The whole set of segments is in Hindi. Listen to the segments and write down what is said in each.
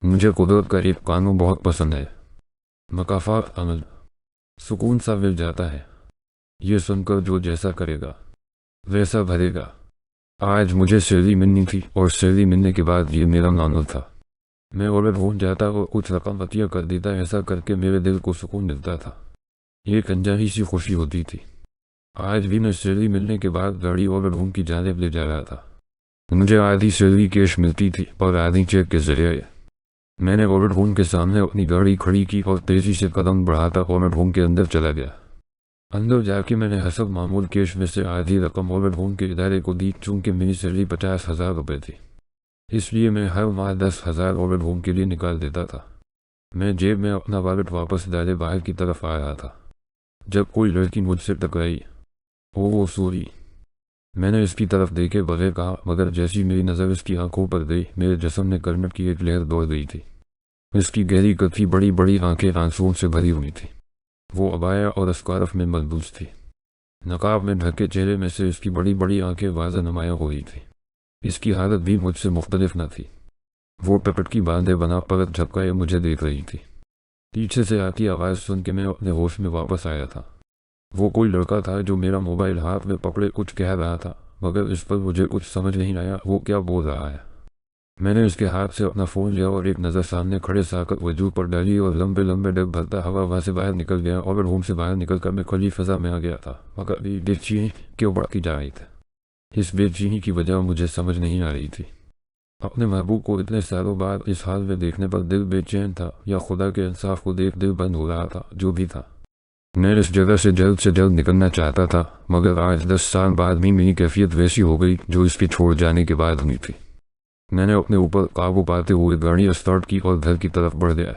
मुझे कुदरत का एक कानून बहुत पसंद है। मकाफात अमल सुकून सा मिल जाता है ये सुनकर जो जैसा करेगा वैसा भरेगा। आज मुझे सैलरी मिलनी थी और सैलरी मिलने के बाद ये मेरा मानूल था। मैं ऑर्डर भूल जाता और कुछ रकम अतिया कर देता। ऐसा करके मेरे दिल को सुकून मिलता था। ये अनजानी सी खुशी होती थी। आज भी मैं सैलरी मिलने के बाद गाड़ी ऑर्डर भून की जानिब ले जा रहा था। मुझे आधी सैलरी कैश मिलती थी और आधी चेक के जरिए। मैंने ऑर्डर रूम के सामने अपनी गाड़ी खड़ी की और तेजी से कदम बढ़ाता ऑर्डर रूम के अंदर चला गया। अंदर जाके मैंने हसब मामूल कैश में से आधी रकम ऑर्डर रूम के इदारे को दी। चूंकि मेरी सैलरी 50,000 रुपये थी, इसलिए मैं हर माह 10,000 ऑर्डर रूम के लिए निकाल देता था। मैं जेब में अपना वॉलेट वापस डाले बाहर की तरफ आ रहा था जब कोई लड़की मुझसे टकराई। वो सूरी। मैंने इसकी तरफ देखे बगैर कहा, मगर जैसी मेरी नज़र इसकी आंखों पर गई मेरे जिस्म में करनट की एक लहर दौड़ गई थी। इसकी गहरी कथी बड़ी बड़ी आंखें आंसुओं से भरी हुई थी। वो अबाया और स्कार्फ में मलबूस थी। नकाब में ढके चेहरे में से इसकी बड़ी बड़ी आंखें वाज़ा नुमायां हो रही थी। इसकी हालत भी मुझसे मुख्तलिफ न थी। वो पटकी बांधे बना परत झपकाए मुझे देख रही थी। पीछे से आती आवाज़ सुन के मैं अपने होश में वापस आया था। वो कोई लड़का था जो मेरा मोबाइल हाथ में पकड़े कुछ कह रहा था, मगर इस पर मुझे कुछ समझ नहीं आया वो क्या बोल रहा है। मैंने उसके हाथ से अपना फ़ोन लिया और एक नज़र सामने खड़े साकत वजूद पर डाली और लंबे लंबे डब भरता हवा वहाँ से बाहर निकल गया और रूम से बाहर निकल कर मैं खुली फ़ज़ा में आ गया था। मगर बेचैनी क्यों बढ़ती जा रही थी। इस बेचैनी की वजह मुझे समझ नहीं आ रही थी। अपने महबूब को इतने सालों बाद इस हाल में देखने पर दिल बेचैन था या खुदा के इंसाफ को देख दिल बंद हो रहा था। जो भी था, मैं इस जगह से जल्द निकलना चाहता था, मगर आज 10 साल बाद भी मेरी कैफियत वैसी हो गई जो इसके छोड़ जाने के बाद हुई थी। मैंने अपने ऊपर काबू पाते हुए गाड़ी स्टार्ट की और घर की तरफ बढ़ गया।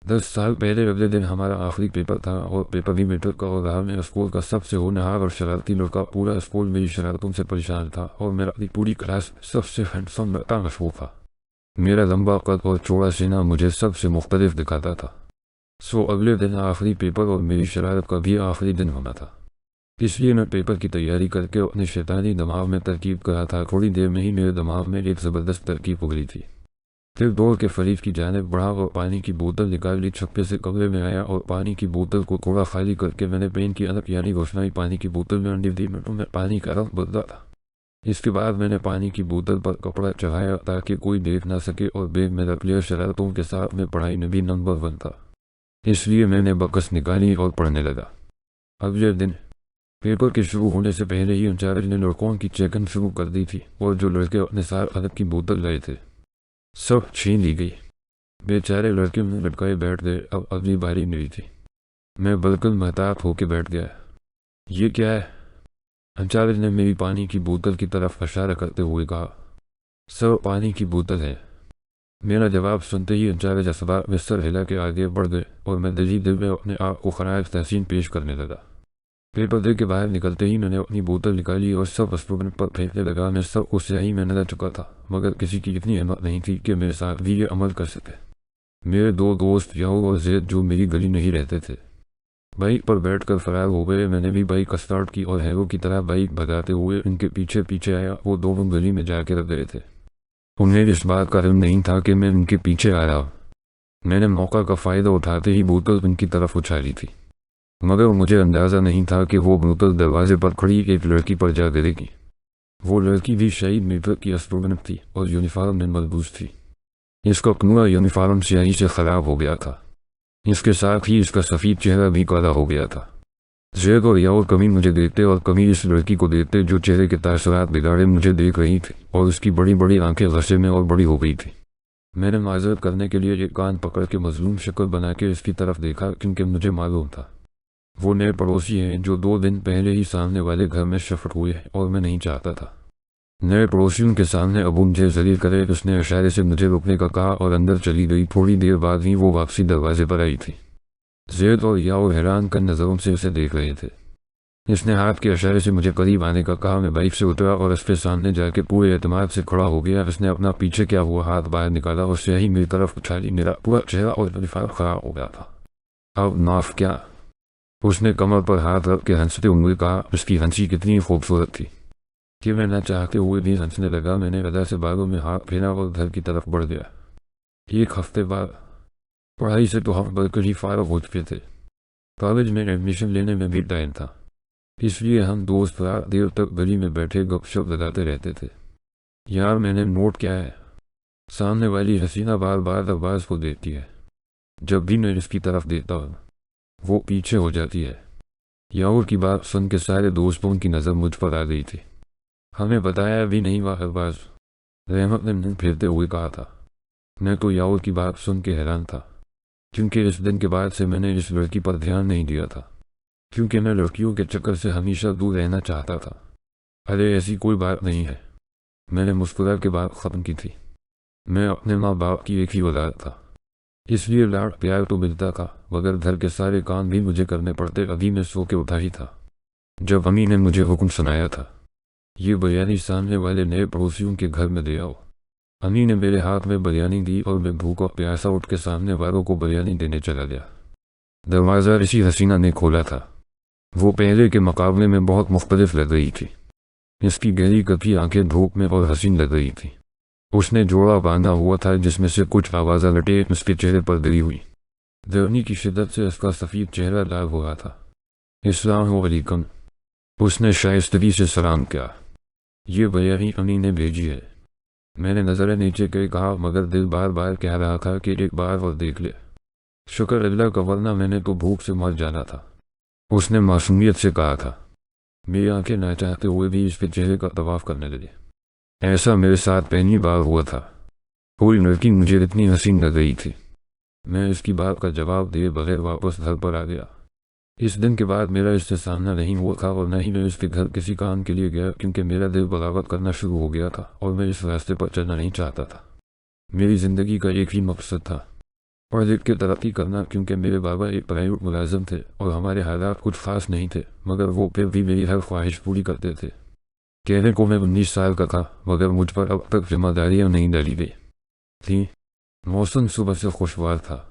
10 साल पहले अगले दिन हमारा आखिरी पेपर था और पेपर भी मेट्रिक का। और रहा में स्कूल का सबसे होनहार और शरारती लड़का। पूरा स्कूल मेरी शरारतों से परेशान था और मेरा अपनी पूरी क्लास सबसे हैंडसम लड़का मशहूर था। मेरा लंबा कद और चौड़ा सीना मुझे सबसे मुख्तलिफ दिखाता था। अगले दिन आखिरी पेपर और मेरी शरारत का भी आखिरी दिन होना था, इसलिए मैं पेपर की तैयारी करके अपने शैतानी दिमाग में तरकीब कर रहा था। थोड़ी देर में ही मेरे दिमाग में एक ज़बरदस्त तरकीब उभरी थी। फिर दौड़ के फरीद की जानिब बढ़ा और पानी की बोतल निकाल ली। छप्पे से कमरे में आया और पानी की बोतल को थोड़ा खाली करके मैंने पेन की अलग यानी रोशनाई पानी की बोतल में अंडी दी। मिनटों में पानी का रंग बदला था। इसके बाद मैंने पानी की बोतल पर कपड़ा चढ़ाया ताकि कोई देख ना सके और बैग में रख लिया। शरारतों के साथ में पढ़ाई में भी नंबर 1 था, इसलिए मैंने बकस निकाली और पढ़ने लगा। अगले दिन पेपर के शुरू होने से पहले ही इंचार्ज ने लड़कों की चेकिंग शुरू कर दी थी और जो लड़के अपने साथ अलग की बोतल लाए थे सब छीन ली गई। बेचारे लड़के में लटकाए बैठ गए। अब अगली बारी मेरी थी। मैं बिल्कुल महताब होके बैठ गया। ये क्या है? इंचार्ज ने मेरी पानी की बोतल की तरफ इशारा करते हुए कहा। सब पानी की बोतल है। मेरा जवाब सुनते ही इंचार्ज असबाब में सर हिला के आगे बढ़ गए और मैं दिल में अपने आप को खराज तहसीन पेश करने लगा। पेपर दे के बाहर निकलते ही मैंने अपनी बोतल निकाली और सब स्टूडेंट पर फेंकने लगा। मैं सब कुछ सही में नजर चुका था, मगर किसी की इतनी हिम्मत नहीं थी कि मेरे साथ भी ये अमल कर सके। मेरे 2 दोस्त याहू और जैद जो मेरी गली नहीं रहते थे, बाइक पर बैठकर फरार हो गए। मैंने भी बाइक स्टार्ट की और हैरो की तरह बाइक भगाते हुए इनके पीछे पीछे आया। वो दोनों गली में जाके रख गए थे। उन्हें इस बात का इल्म नहीं था कि मैं इनके पीछे आया। मैंने मौका का फ़ायदा उठाते ही बोतल इनकी तरफ उछाली थी, मगर मुझे अंदाज़ा नहीं था कि वो बोतल दरवाजे पर खड़ी एक लड़की पर जा गिरेगी। वो लड़की भी शहीद मेट्रिक की स्टूडेंट थी और यूनिफॉर्म में मलबूस थी। इसका कनुआ यूनिफॉर्म स्याही से ख़राब हो गया था। इसके साथ ही इसका सफ़ेद चेहरा भी काला हो गया था। जैद और यावर कभी मुझे देखते और कभी इस लड़की को देखते जो चेहरे के तासरात बिगाड़े मुझे देख रही थी और उसकी बड़ी बड़ी आंखें गुस्से में और बड़ी हो गई थी। मैंने माजरत करने के लिए एक कान पकड़ के मजलूम शक्ल बना के इसकी तरफ देखा, क्योंकि मुझे मालूम था वो नए पड़ोसी हैं जो 2 दिन पहले ही सामने वाले घर में शिफ्ट हुए हैं और मैं नहीं चाहता था नए पड़ोसियों के सामने अबू मुझे जलील करे। उसने इशारे से मुझे रुकने का कहा और अंदर चली गई। थोड़ी देर बाद ही वो वापसी दरवाजे पर आई थी। जैद और याओ हैरान कर नज़रों से उसे देख रहे थे। इसने हाथ के इशारे से मुझे करीब आने का कहा। मैं बाइक से उतरा और इसके सामने जाके पूरे एतमाद से खड़ा हो गया। इसने अपना पीछे क्या हुआ हाथ बाहर निकाला और स्याही मेरी तरफ उछाली। मेरा पूरा चेहरा और लिफाफ खराब हो गया था। अब नाफ क्या? उसने कमर पर हाथ रख के हंसते हुए कहा। उसकी हंसी कितनी खूबसूरत थी कि मैं न चाहते हुए भी हंसने लगा। मैंने अदा से बालों में हाथ फेरा और घर की तरफ बढ़ गया। एक हफ्ते बाद पढ़ाई से तो हम बल्कि ही फारग हो चुके थे। कॉलेज में एडमिशन लेने में भी टाइम था, इसलिए हम दोस्त रात देर तक गली में बैठे गपशप लगाते रहते थे। यार मैंने नोट किया है, सामने वाली हसीना बार बार अब्बास को देखती है। जब भी मैं इसकी तरफ देखता हूँ वो पीछे हो जाती है। यार की बात सुन के सारे दोस्तों की नज़र मुझ पर आ गई थी। हमें बताया भी नहीं हुआ अब्बास, रहमत ने मुंह फेरते हुए कहा था। मैं तो यार की बात सुन के हैरान था, क्योंकि इस दिन के बाद से मैंने इस लड़की पर ध्यान नहीं दिया था, क्योंकि मैं लड़कियों के चक्कर से हमेशा दूर रहना चाहता था। अरे ऐसी कोई बात नहीं है, मैंने मुस्कुरा के बात ख़त्म की थी। मैं अपने माँ बाप की एक ही औलाद था, इसलिए लाड़ प्यार तो मिलता था, मगर घर के सारे काम भी मुझे करने पड़ते। अभी मैं सो के उठा ही था जब अम्मी ने मुझे हुक्म सुनाया था, ये बिरयानी सामने वाले नए पड़ोसियों के घर में दे आओ। अम्मी ने मेरे हाथ में बिरयानी दी और मैं भूखा प्यासा उठ के सामने वालों को बिरयानी देने चला गया। दरवाज़ा ऋषि हसीना ने खोला था। वो पहले के मुकाबले में बहुत मुख्तलिफ लग रही थी। इसकी गहरी कभी आंखें धूप में और हसीन लग रही थी। उसने जोड़ा बांधा हुआ था जिसमें से कुछ आवाज़ें लटे उसके चेहरे पर गिरी हुई। गर्मी की शिद्दत से उसका सफ़ेद चेहरा लाल हो रहा था। अस्सलाम वालेकुम, उसने शाइस्तगी से सलाम किया। ये बिरयानी अम्मी ने भेजी है, मैंने नज़रें नीचे कर कहा, मगर दिल बार बार कह रहा था कि एक बार और देख ले। शुक्र अल्लाह का, वरना मैंने तो भूख से मर जाना था, उसने मासूमियत से कहा था। मेरी आंखें ना चाहते हुए भी इसके चेहरे का तवाफ करने लगे। ऐसा मेरे साथ पहली बार हुआ था। कोई लड़की मुझे इतनी हसीन लग रही थी। मैं इसकी बात का जवाब दिए बगैर वापस घर पर आ गया। इस दिन के बाद मेरा इससे सामना नहीं हुआ था और न ही मैं इसके घर किसी काम के लिए गया, क्योंकि मेरा दिल बगावत करना शुरू हो गया था और मैं इस रास्ते पर चलना नहीं चाहता था। मेरी ज़िंदगी का एक ही मकसद था, और एक की तरक्की करना, क्योंकि मेरे बाबा एक प्राइवेट मुलाजिम थे और हमारे हालात कुछ खास नहीं थे, मगर वो फिर भी मेरी हर ख्वाहिश पूरी करते थे। कहने को मैं 19 साल का था, मगर मुझ पर अब तक जिम्मेदारियाँ नहीं डाली गई थी। मौसम सुबह से खुशगवार था।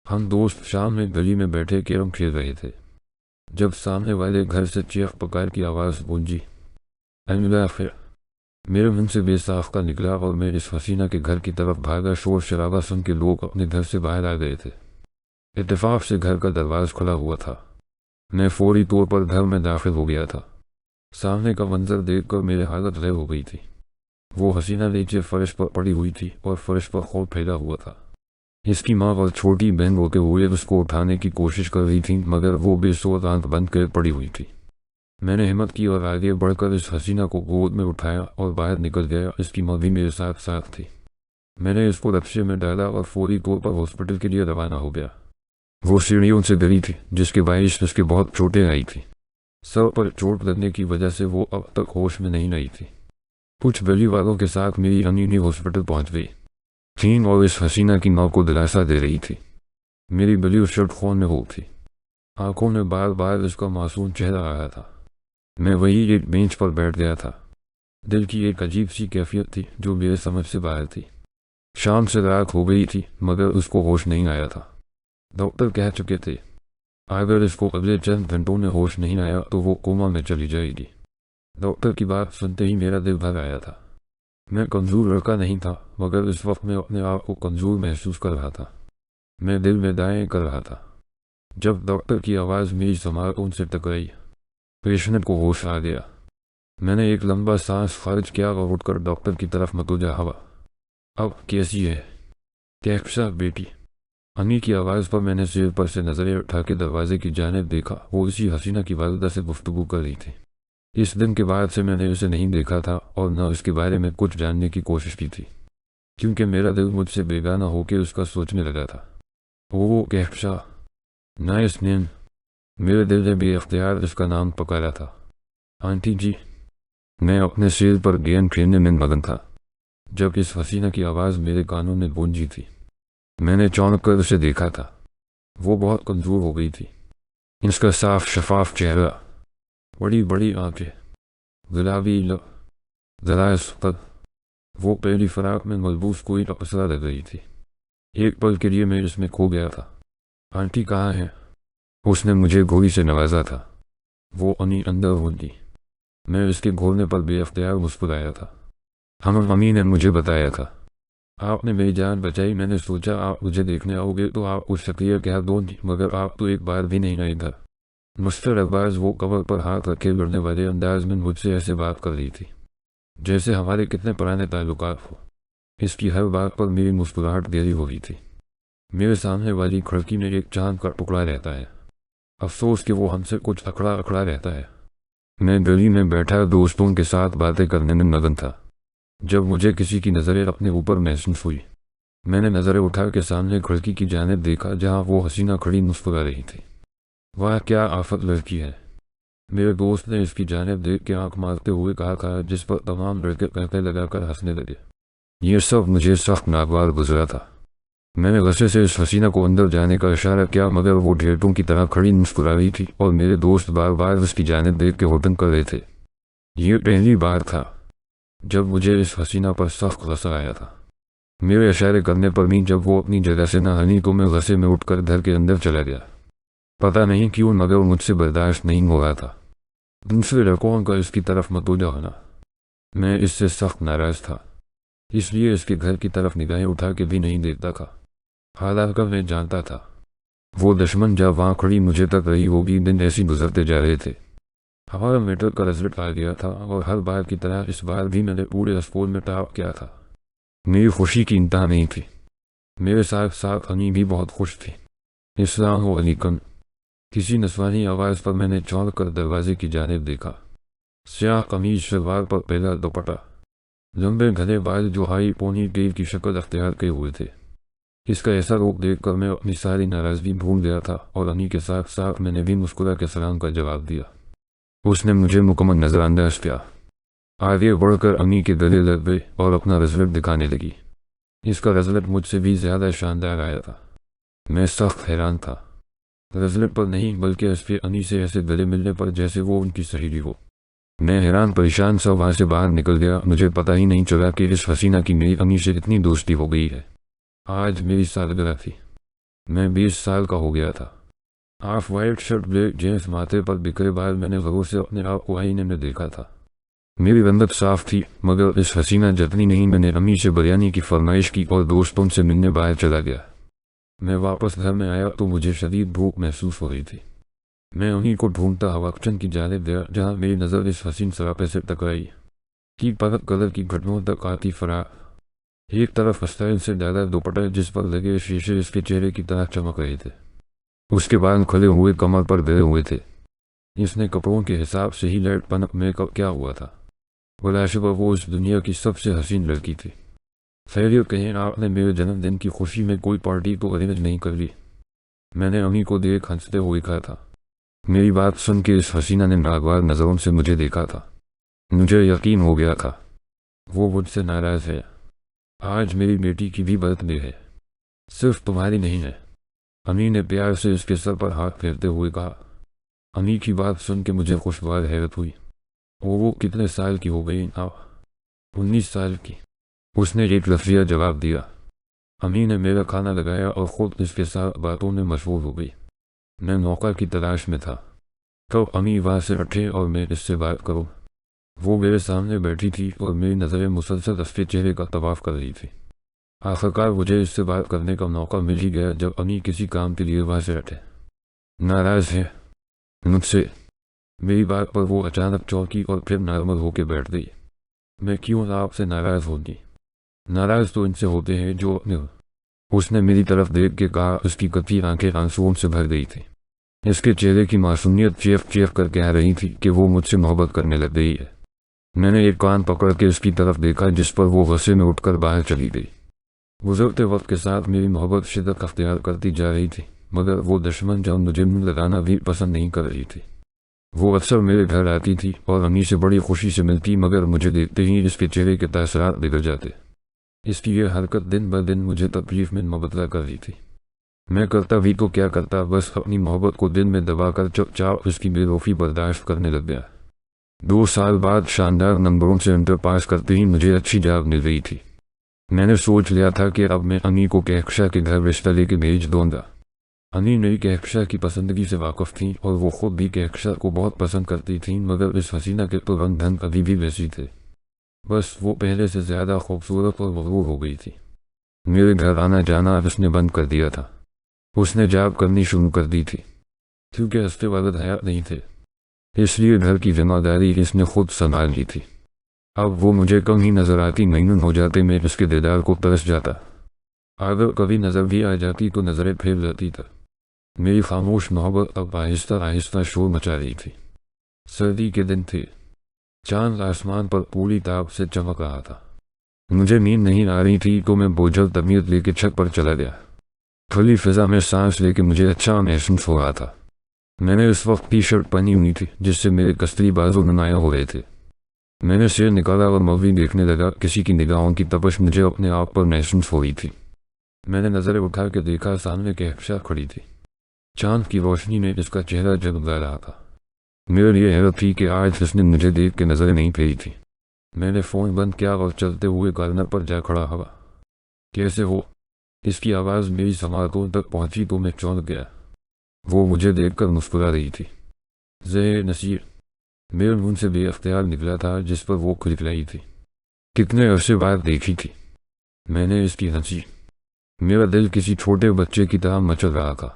हम दोस्त शाम में गली में बैठे कैरम खेल रहे थे, जब सामने वाले घर से चीख पुकार की आवाज़ गूंजी। फिर मेरे मुंह से बेसाख्ता का निकला और मैं इस हसीना के घर की तरफ भागा। शोर शराबा सुन के लोग अपने घर से बाहर आ गए थे। इत्तेफाक से घर का दरवाज़ा खुला हुआ था। मैं फौरी तौर पर घर में दाखिल हो गया था। सामने का मंजर देखकर मेरी हालत गैर हो गई थी। वो हसीना नीचे फर्श पर पड़ी हुई थी और फर्श पर खौफ फैला हुआ था। इसकी माँ और छोटी बहन होते हुए उसको उठाने की कोशिश कर रही थी, मगर वो बेसुध आंख बंद कर पड़ी हुई थी। मैंने हिम्मत की और आगे बढ़कर इस हसीना को गोद में उठाया और बाहर निकल गया। इसकी माँ भी मेरे साथ साथ थी। मैंने इसको रक्शे में डाला और फौरी तौर पर हॉस्पिटल के लिए रवाना हो गया। वो सीढ़ियों से गिरी थी, जिसकी बारिश उसके बहुत चोटें आई थी। सर पर चोट लगने की वजह से वो अब तक होश में नहीं आई थी। कुछ गली वालों के साथ मेरी अम्मी भी हॉस्पिटल पहुंच गई थी और इस हसीना की माँ को दिलासा दे रही थी। मेरी ब्लू शर्ट खून में हो थी, आंखों में बार बार उसका मासूम चेहरा आ रहा था। मैं वही एक बेंच पर बैठ गया था। दिल की एक अजीब सी कैफियत थी जो मेरे समझ से बाहर थी। शाम से रात हो गई थी, मगर उसको होश नहीं आया था। डॉक्टर कह चुके थे अगर इसको अगले चंद घंटों में होश नहीं आया तो वो कोमा में चली जाएगी। डॉक्टर की बात सुनते ही मेरा दिल भर आया था। मैं कमज़ोर लड़का नहीं था, मगर इस वक्त मैं अपने आप को कमज़ोर महसूस कर रहा था। मैं दिल में दाएं कर रहा था। जब डॉक्टर की आवाज़ मेरी समातों से टकराई, पेशेंट को होश आ गया। मैंने एक लंबा सांस खारिज किया और उठकर डॉक्टर की तरफ मतवजा हुआ। अब कैसी है कैसा बेटी? अम्मी की आवाज़ पर मैंने सिर पर से नज़रें उठा के दरवाजे की जानिब देखा। वो इसी हसीना की वालिदा से गुफ्तगू कर रही थी। इस दिन के बाद से मैंने उसे नहीं देखा था और न उसके बारे में कुछ जानने की कोशिश की थी, क्योंकि मेरा दिल मुझसे बेगाना होकर उसका सोचने लगा था। वो कैसा नाइस नेम। मेरे दिल ने बेअख्तियार उसका नाम पुकारा था। आंटी जी। मैं अपने सिर पर गेंद खेलने में मगन था जब इस हसीना की आवाज़ मेरे कानों में गूंजी थी। मैंने चौंक कर उसे देखा था। वो बहुत कमज़ोर हो गई थी। इसका साफ शफाफ चेहरा, बड़ी बड़ी आंखें, गुलाबी ज़रा सुकत। वो पहली फराक में मलबूस कोई अपसरा लग रही थी। एक पल के लिए मैं इसमें खो गया था। आंटी कहाँ है? उसने मुझे गोली से नवाजा था। वो अनी अंदर होती। मैं उसके घोरने पर बेअख्तियार मुस्कुराया था। हम मम्मी ने मुझे बताया था आपने मेरी जान बचाई। मैंने सोचा आप मुझे देखने आओगे तो आप कुछ शुक्रिया कह दो, मगर आप तो एक बार भी नहीं आए इधर। मुस्टर अब्बास वो कवर पर हाथ रखे लड़ने वाले अंदाज में मुझसे ऐसे बात कर रही थी जैसे हमारे कितने पुराने ताल्लुकात हो। इसकी हर बात पर मेरी मुस्कुराहट गहरी हो रही थी। मेरे सामने वाली खिड़की में एक चांद का टुकड़ा रहता है। अफसोस कि वो हमसे कुछ अकड़ा अकड़ा रहता है। मैं गली में बैठा दोस्तों के साथ बातें करने में मगन था जब मुझे किसी की नज़रें अपने ऊपर महसूस हुई। मैंने नज़रें उठा के सामने खिड़की की जानिब देखा जहाँ वो हसीना खड़ी मुस्कुरा रही थी। वाह क्या आफत लड़की है, मेरे दोस्त ने इसकी जानिब देख के आंख मारते हुए कहा, जिस पर तमाम लड़के कहते लगाकर हंसने लगे। ये सब मुझे सख्त नागवार गुजरा था। मैंने गुस्से से इस हसीना को अंदर जाने का इशारा किया मगर वो ढेरों की तरह खड़ी मुस्कुरा रही थी और मेरे दोस्त बार बार उसकी जानिब देख के होटन कर रहे थे। ये पहली बार था जब मुझे इस हसीना पर सख्त गुस्सा आया था। मेरे इशारे करने पर भी जब वो अपनी जगह से न हनी तो मैं गुस्से में उठकर घर के अंदर चला गया। पता नहीं क्यों मगर मुझसे बर्दाश्त नहीं हो रहा था दूसरे लड़कों का इसकी तरफ मतवजा होना। मैं इससे सख्त नाराज था, इसलिए इसके घर की तरफ निगाहें उठा के भी नहीं देखता था। हालांकि मैं जानता था वो दुश्मन जब वहाँ खड़ी मुझे तक रही होगी। दिन ऐसी गुजरते जा रहे थे। हमारा मेट्रिक का रिजल्ट आ गया था और हर बार की तरह इस बार भी मैंने पूरे स्कूल में टॉप किया था। मेरी खुशी की इंतहा नहीं थी। मेरे साथ साथ हनी भी बहुत खुश थी। अस्सलाम वालेकुम। किसी नस्वानी आवाज़ पर मैंने चौंक कर दरवाजे की जानिब देखा। स्याह कमीज शलवार पर पहला दुपट्टा, लंबे घने बाल जो हाई पोनी टेल की शक्ल अख्तियार किए हुए थे। इसका ऐसा रूप देखकर मैं अपनी सारी नाराज़गी भूल गया था और अनी के साथ साथ मैंने भी मुस्कुरा के सलाम का जवाब दिया। उसने मुझे मुकम्मल नज़रअंदाज किया, आगे बढ़कर अनी के गले लग गई और अपना रिजल्ट दिखाने लगी। इसका रिजल्ट मुझसे भी ज़्यादा शानदार आया था। मैं सख्त हैरान था, रिजल्ट पर नहीं बल्कि इस पे अनी से ऐसे गले मिलने पर जैसे वो उनकी सहेली हो। मैं हैरान परेशान सा वहाँ से बाहर निकल गया। मुझे पता ही नहीं चला कि इस हसीना की मेरी अनी से इतनी दोस्ती हो गई है। आज मेरी सालगिरह थी। मैं 20 साल का हो गया था। Half white shirt, black jeans, माथे पर बिखरे बाल। मैंने गौर से अपने आप को आईने में देखा था। मेरी रंगत साफ थी मगर इस हसीना जतनी नहीं। मैंने अम्मी से बिरयानी की फरमाइश की और दोस्तों से मिलने बाहर चला गया। मैं वापस घर में आया तो मुझे शदीद भूख महसूस हो रही थी। मैं उन्हीं को ढूंढता हवा किचन की जानिब गया जहाँ मेरी नज़र इस हसीन सरापे से टकराई कि परत कलर की घटनाओं तक आती फरार। एक तरफ स्टाइल से ज़्यादा दुपट्टा जिस पर लगे शीशे इसके चेहरे की तरह चमक रहे थे। उसके बाद खुले हुए कमर पर गए हुए थे। इसने कपड़ों के हिसाब से ही लाइट पनक मेकअप क्या हुआ था। वलाशुबा वो उस दुनिया की सबसे हसीन लड़की थी। खैरियत कहें, आपने मेरे जन्मदिन की खुशी में कोई पार्टी तो अरेंज नहीं कर ली? मैंने अम्मी को देख हंसते हुए कहा था। मेरी बात सुन के इस हसीना ने नागवार नज़रों से मुझे देखा था। मुझे यकीन हो गया था वो मुझसे नाराज़ है। आज मेरी बेटी की भी बर्थडे है, सिर्फ तुम्हारी नहीं है। अम्मी ने प्यार से इसके सर पर हाथ फेरते हुए कहा। अम्मी की बात सुन के मुझे खुशगवार हैरत हुई। वो कितने साल की हो गई? 19 साल की, उसने एक लफ्ज़िया जवाब दिया। अम्मी ने मेरा खाना लगाया और ख़ुद इसके साथ बातों में मशगूल हो गई। मैं मौका की तलाश में था तो अम्मी वहाँ से उठे और मैं इससे बात करूँ। वो मेरे सामने बैठी थी और मेरी नज़रें मुसलसल उसके चेहरे का तवाफ़ कर रही थी। आखिरकार मुझे इससे बात करने का मौका मिल ही गया जब अम्मी किसी काम के लिए वहाँ से उठे। नाराज़ है मुझसे? मेरी बात पर वो अचानक चौंकी और फिर नॉर्मल होकर बैठ गई। मैं क्यों आपसे नाराज़ होगी? नाराज़ तो इनसे होते हैं जो अपने। उसने मेरी तरफ देख के कहा। उसकी कच्ची आंखें आंसुओं से भर गई थी। इसके चेहरे की मासूमियत चेफ चेफ कर कह रही थी कि वो मुझसे मोहब्बत करने लग गई है। मैंने एक कान पकड़ के उसकी तरफ देखा जिस पर वो गुस्से में उठकर बाहर चली गई। गुजरते वक्त के साथ मेरी मोहब्बत शिद्दत अख्तियार करती जा रही थी मगर वो दुश्मन जब मुझे मुँह लगाना भी पसंद नहीं कर रही थी। वो अक्सर मेरे घर आती थी और अम्मी से बड़ी खुशी से मिलती मगर मुझे देखते ही इसके चेहरे के तासरात बिगड़ जाते। इसकी यह हरकत दिन ब दिन मुझे तकलीफ में मुबतला कर रही थी। मैं करता भी तो क्या करता, बस अपनी मोहब्बत को दिल में दबाकर चुपचाप उसकी बेरोफी बर्दाश्त करने लग गया। 2 साल बाद शानदार नंबरों से इंटर पास करते ही मुझे अच्छी जॉब मिल गई थी। मैंने सोच लिया था कि अब मैं अनी को कहकशा के घर रिश्ता लेके भेज दूंगा। अनी मेरी कहकशा की पसंदगी से वाकिफ थी और वो खुद भी कहकशा को बहुत पसंद करती थी मगर इस हसीना के तो रंग ढंग अभी भी वैसी थे। बस वो पहले से ज़्यादा खूबसूरत और मगरूर हो गई थी। मेरे घर आना जाना अब उसने बंद कर दिया था। उसने जॉब करनी शुरू कर दी थी। क्योंकि हफ्ते वाले हयात नहीं थे, इसलिए घर की जिम्मेदारी इसने खुद संभाल ली थी। अब वो मुझे कम ही नजर आती, महीनों हो जाते मैं उसके दीदार को तरस जाता। अगर कभी नजर भी आ जाती तो नजरें फेर जाती था। मेरी खामोश मोहब्बत अब आहिस्ता आहिस्ता शोर मचा रही थी। सर्दी के दिन थे, चांद आसमान पर पूरी ताप से चमक रहा था। मुझे नींद नहीं आ रही थी तो मैं बोझल तबीयत लेके छत पर चला गया। खुली फिजा में सांस लेके मुझे अच्छा महसूस हो रहा था। मैंने उस वक्त टी शर्ट पहनी हुई थी जिससे मेरे कस्तरी बाजू नुमाया हो रहे थे। मैंने सिर निकाला और मूवी देखने लगा। किसी की निगाहों की तपश मुझे अपने आप पर महसूस हो रही थी। मैंने नजरें उठा के देखा, सामने कहकशा खड़ी थी। चांद की रोशनी में इसका चेहरा जगमगा रहा था। मेरे लिए हैरत थी कि आज उसने मुझे देख के नजरें नहीं फेरी थी। मैंने फ़ोन बंद किया और चलते हुए कॉर्नर पर जा खड़ा हुआ। कैसे हो? इसकी आवाज़ मेरी समातों तक पहुंची तो मैं चौंक गया। वो मुझे देखकर मुस्कुरा रही थी। ज़े नसीर, मेरे मुंह से बेअख्तियार निकला था जिस पर वो खिलखिलाई थी। कितने अरसे बाद देखी थी मैंने इसकी हंसी। मेरा दिल किसी छोटे बच्चे की तरह मचल रहा था।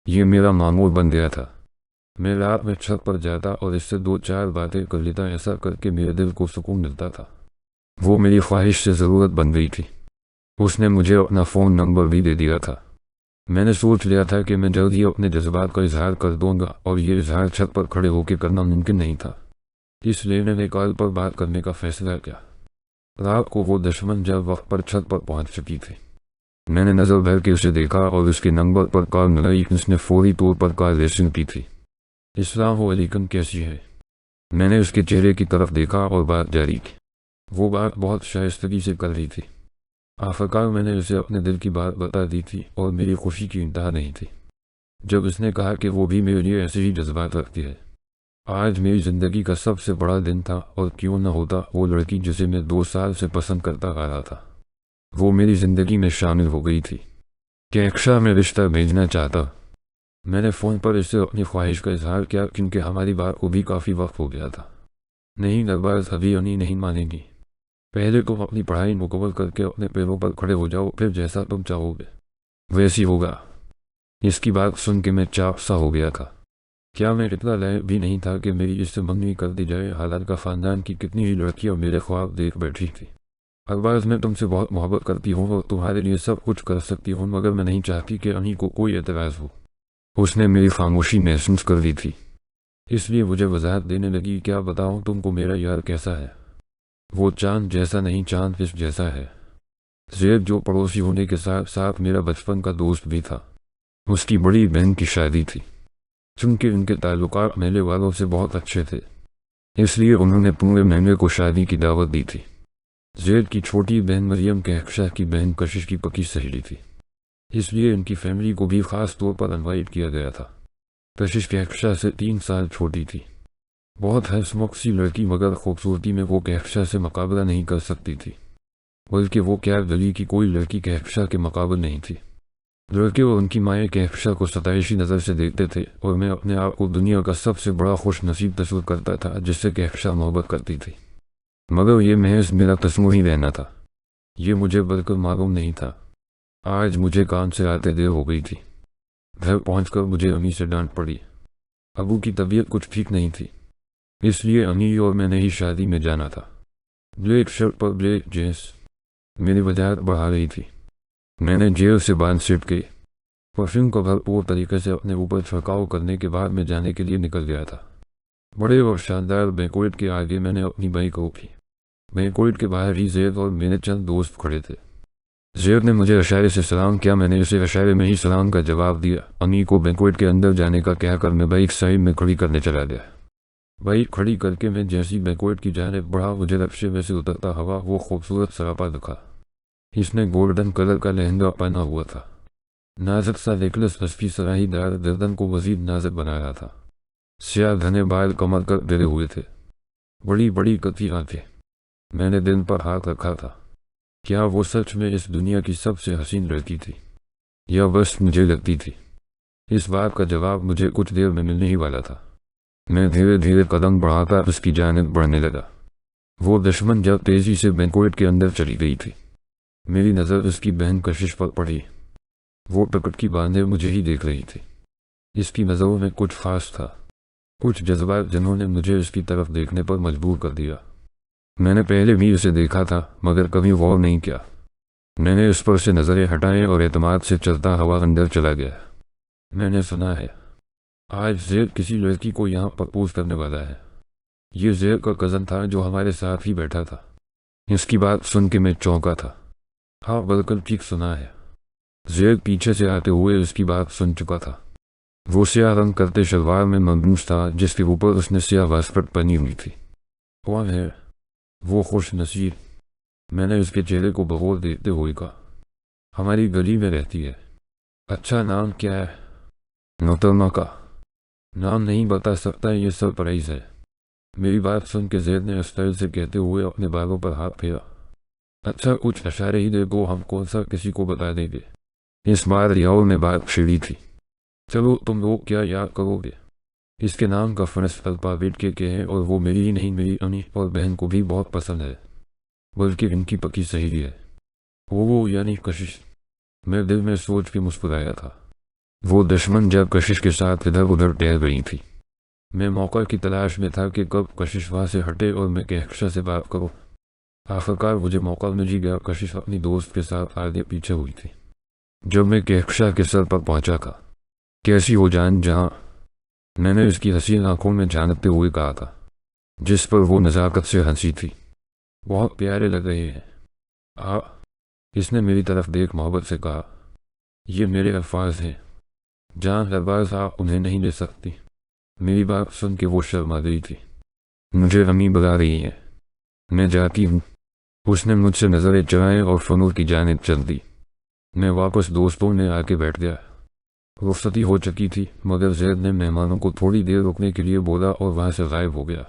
ये मेरा मामूल बन गया था। मैं रात में छत पर जाता और इससे 2-4 बातें कर लेता। ऐसा करके मेरे दिल को सुकून मिलता था। वो मेरी ख्वाहिश से ज़रूरत बन गई थी। उसने मुझे अपना फ़ोन नंबर भी दे दिया था। मैंने सोच लिया था कि मैं जल्द ही अपने जज्बात का इजहार कर दूंगा और ये इजहार छत पर खड़े होकर करना मुमकिन नहीं था। इसलिए मैंने कॉल पर बात करने का फैसला किया। रात को वो दुश्मन जब वक्त पर छत पर पहुंच चुकी थी। मैंने नज़र भर के उसे देखा और उसके नंबर पर कॉल मिलाई। उसने फौरी तौर पर कॉल रिसीव की थी। अस्सलाम वालेकुम, कैसी है? मैंने उसके चेहरे की तरफ देखा और बात जारी की। वो बात बहुत शाइस्तगी से कर रही थी। आखिरकार मैंने उसे अपने दिल की बात बता दी थी और मेरी खुशी की इंतहा नहीं थी जब उसने कहा कि वो भी मेरे लिए ऐसे ही जज्बात रखती है। आज मेरी ज़िंदगी का सबसे बड़ा दिन था और क्यों न होता वो लड़की जिसे मैं 2 साल से पसंद करता आ रहा था, वो मेरी ज़िंदगी में शामिल हो गई थी। कहकशा में रिश्ता भेजना चाहता। मैंने फ़ोन पर इससे अपनी ख्वाहिश का इजहार किया क्योंकि हमारी बात को भी काफ़ी वक्त हो गया था। नहीं नरबाज, अभी अनी नहीं मानेंगी। पहले तुम अपनी पढ़ाई मुकम्मल करके अपने पैरों पर खड़े हो जाओ, फिर जैसा तुम चाहोगे वैसी होगा। इसकी बात सुन के मैं चाप सा हो गया था। क्या मैं इतना लायक भी नहीं था कि मेरी इससे मंगनी कर दी जाए? हालात का ख़ानदान की कितनी ही लड़कियां मेरे ख्वाब देख बैठी थी। अरबाज, मैं तुमसे बहुत मोहब्बत करती हूँ और तुम्हारे लिए सब कुछ कर सकती हूँ, मगर मैं नहीं चाहती कि अनी को कोई एतराज़ हो। उसने मेरी खामोशी महसूस कर ली थी, इसलिए मुझे वजाहत देने लगी। क्या बताऊँ तुमको मेरा यार कैसा है? वो चांद जैसा नहीं, चांद फिश जैसा है। ज़ेब जो पड़ोसी होने के साथ साथ मेरा बचपन का दोस्त भी था, उसकी बड़ी बहन की शादी थी। चूंकि उनके ताल्लुकात मेले वालों से बहुत अच्छे थे, इसलिए उन्होंने पूरे महीने को शादी की दावत दी थी। ज़ेब की छोटी बहन मरियम कहकशा की बहन कशिश की पक्की सहेली थी, इसलिए उनकी फैमिली को भी ख़ास तौर पर इनवाइट किया गया था। कशिश कहकशा से 3 साल छोटी थी। बहुत हंसमुख सी लड़की, मगर खूबसूरती में वो कहकशा से मुकाबला नहीं कर सकती थी। बल्कि वो क्या गली की कोई लड़की कहकशा के मुकाबले नहीं थी। लड़के और उनकी माएँ कहकशा को सताइशी नज़र से देखते थे और मैं अपने आप को दुनिया का सबसे बड़ा खुश नसीब तस्वीर करता था जिससे कहकशा मोहब्बत करती थी। मगर ये महज मेरा तस्वीर ही रहना था, ये मुझे बिल्कुल मालूम नहीं था। आज मुझे काम से आते देर हो गई थी। घर पहुंचकर मुझे अम्मी से डांट पड़ी। अबू की तबीयत कुछ ठीक नहीं थी, इसलिए अम्मी और मैंने ही शादी में जाना था। ब्लैक शर्ट पर ब्लैक जींस मेरी वजाहत बढ़ा रही थी। मैंने जेल से बांध सिट के परफ्यूम को भरपूर तरीके से अपने ऊपर छिड़काव करने के बाद मैं जाने के लिए निकल गया था। बड़े और शानदार बैंक्वेट के आगे मैंने अपनी बाइक रोकी। बैंक्वेट के बाहर ही ज़ेब और मेरे चंद दोस्त खड़े थे। ज़ेब ने मुझे इशारे से सलाम किया। मैंने उसे इशारे में ही सलाम का जवाब दिया। अम्मी को बैंक्वेट के अंदर जाने का कहकर मैं बाइक साइड में खड़ी करने चला गया। बाइक खड़ी करके मैं जैसी बैंक्वेट की जानिब बढ़ा, मुझे रफ्शे में से उतरता हवा वो खूबसूरत सरापा दिखा। इसने गोल्डन कलर का लहंगा पहना हुआ था। नाजुक सा नेकलेस हस्फी सराहीदार गर्दन को मजीद नाजुक बना रहा था। स्याह घने बाल कमर कर गिरे हुए थे, बड़ी बड़ी कती आंखें। मैंने दिल पर हाथ रखा था। क्या वो सच में इस दुनिया की सबसे हसीन लड़की थी या बस मुझे लगती थी? इस बात का जवाब मुझे कुछ देर में मिलने ही वाला था। मैं धीरे धीरे कदम बढ़ाता उसकी जानिब बढ़ने लगा। वो दुश्मन जब तेजी से बैंक्वेट के अंदर चली गई थी, मेरी नज़र उसकी बहन कशिश पर पड़ी। वो पकड़की बांधे मुझे ही देख रही थी। इसकी नज़रों में कुछ खास था, कुछ जज्बात जिन्होंने मुझे उसकी तरफ देखने पर मजबूर कर दिया। मैंने पहले भी उसे देखा था मगर कभी गौर नहीं किया। मैंने उस पर से नज़रें हटाए और एतमाद से चलता हवा अंदर चला गया। मैंने सुना है आज ज़ेड किसी लड़की को यहाँ प्रपोज करने वाला है। ये ज़ेड का कज़न था जो हमारे साथ ही बैठा था। इसकी बात सुन के मैं चौंका था। हाँ बिल्कुल ठीक सुना है। ज़ेड पीछे से आते हुए उसकी बात सुन चुका था। वो स्याह रंग करते शलवार में मलबूस था जिसके ऊपर उसने स्याह वास्कट पहनी हुई थी। कौन है वो खुश नसीब? मैंने उसके चेहरे को बगौर देखते हुए कहा। हमारी गली में रहती है। अच्छा नाम क्या है? नोतरमा का। नाम नहीं बता सकता, ये सरप्राइज है। मेरी बात सुन के ज़ैद ने इस तरह से कहते हुए अपने बालों पर हाथ फेरा। अच्छा कुछ इशारे ही दे दो, हम कौन सा किसी को बता देंगे। इस बार रियाओ में बात छिड़ी थी। चलो तुम लोग क्या याद करोगे? इसके नाम का फर्ज अल्फाबेट के है और वो मेरी ही नहीं मेरी अम्मी और बहन को भी बहुत पसंद है, बल्कि इनकी पक्की सहेली है। वो यानी कशिश। मैं दिल में सोच के मुस्कुराया था। वो दुश्मन जब कशिश के साथ इधर उधर टहल रही थी। मैं मौका की तलाश में था कि कब कशिश वहाँ से हटे और मैं कहकशा से बात करूँ। आखिरकार मुझे मौका मिल ही गया। कशिश अपनी दोस्त के साथ आगे पीछे हुई थी। जब मैं कहकशा के सर पर पहुंचा था, कैसी हो जान जहाँ, मैंने उसकी हसीन आंखों में झांकते हुए कहा था, जिस पर वो नज़ाकत से हंसी थी। बहुत प्यारे लग रहे हैं। आ इसने मेरी तरफ देख मोहब्बत से कहा। ये मेरे अल्फाज हैं जान, लबाज आप उन्हें नहीं ले सकती। मेरी बात सुन के वो शर्मा गई थी। मुझे अम्मी बुला रही है, मैं जाती हूँ। उसने मुझसे नज़रें चुराई और फनूर की जानिब चल दी। मैं वापस दोस्तों में आके बैठ गया। रुखसती हो चुकी थी मगर ज़ैद ने मेहमानों को थोड़ी देर रुकने के लिए बोला और वहाँ से गायब हो गया।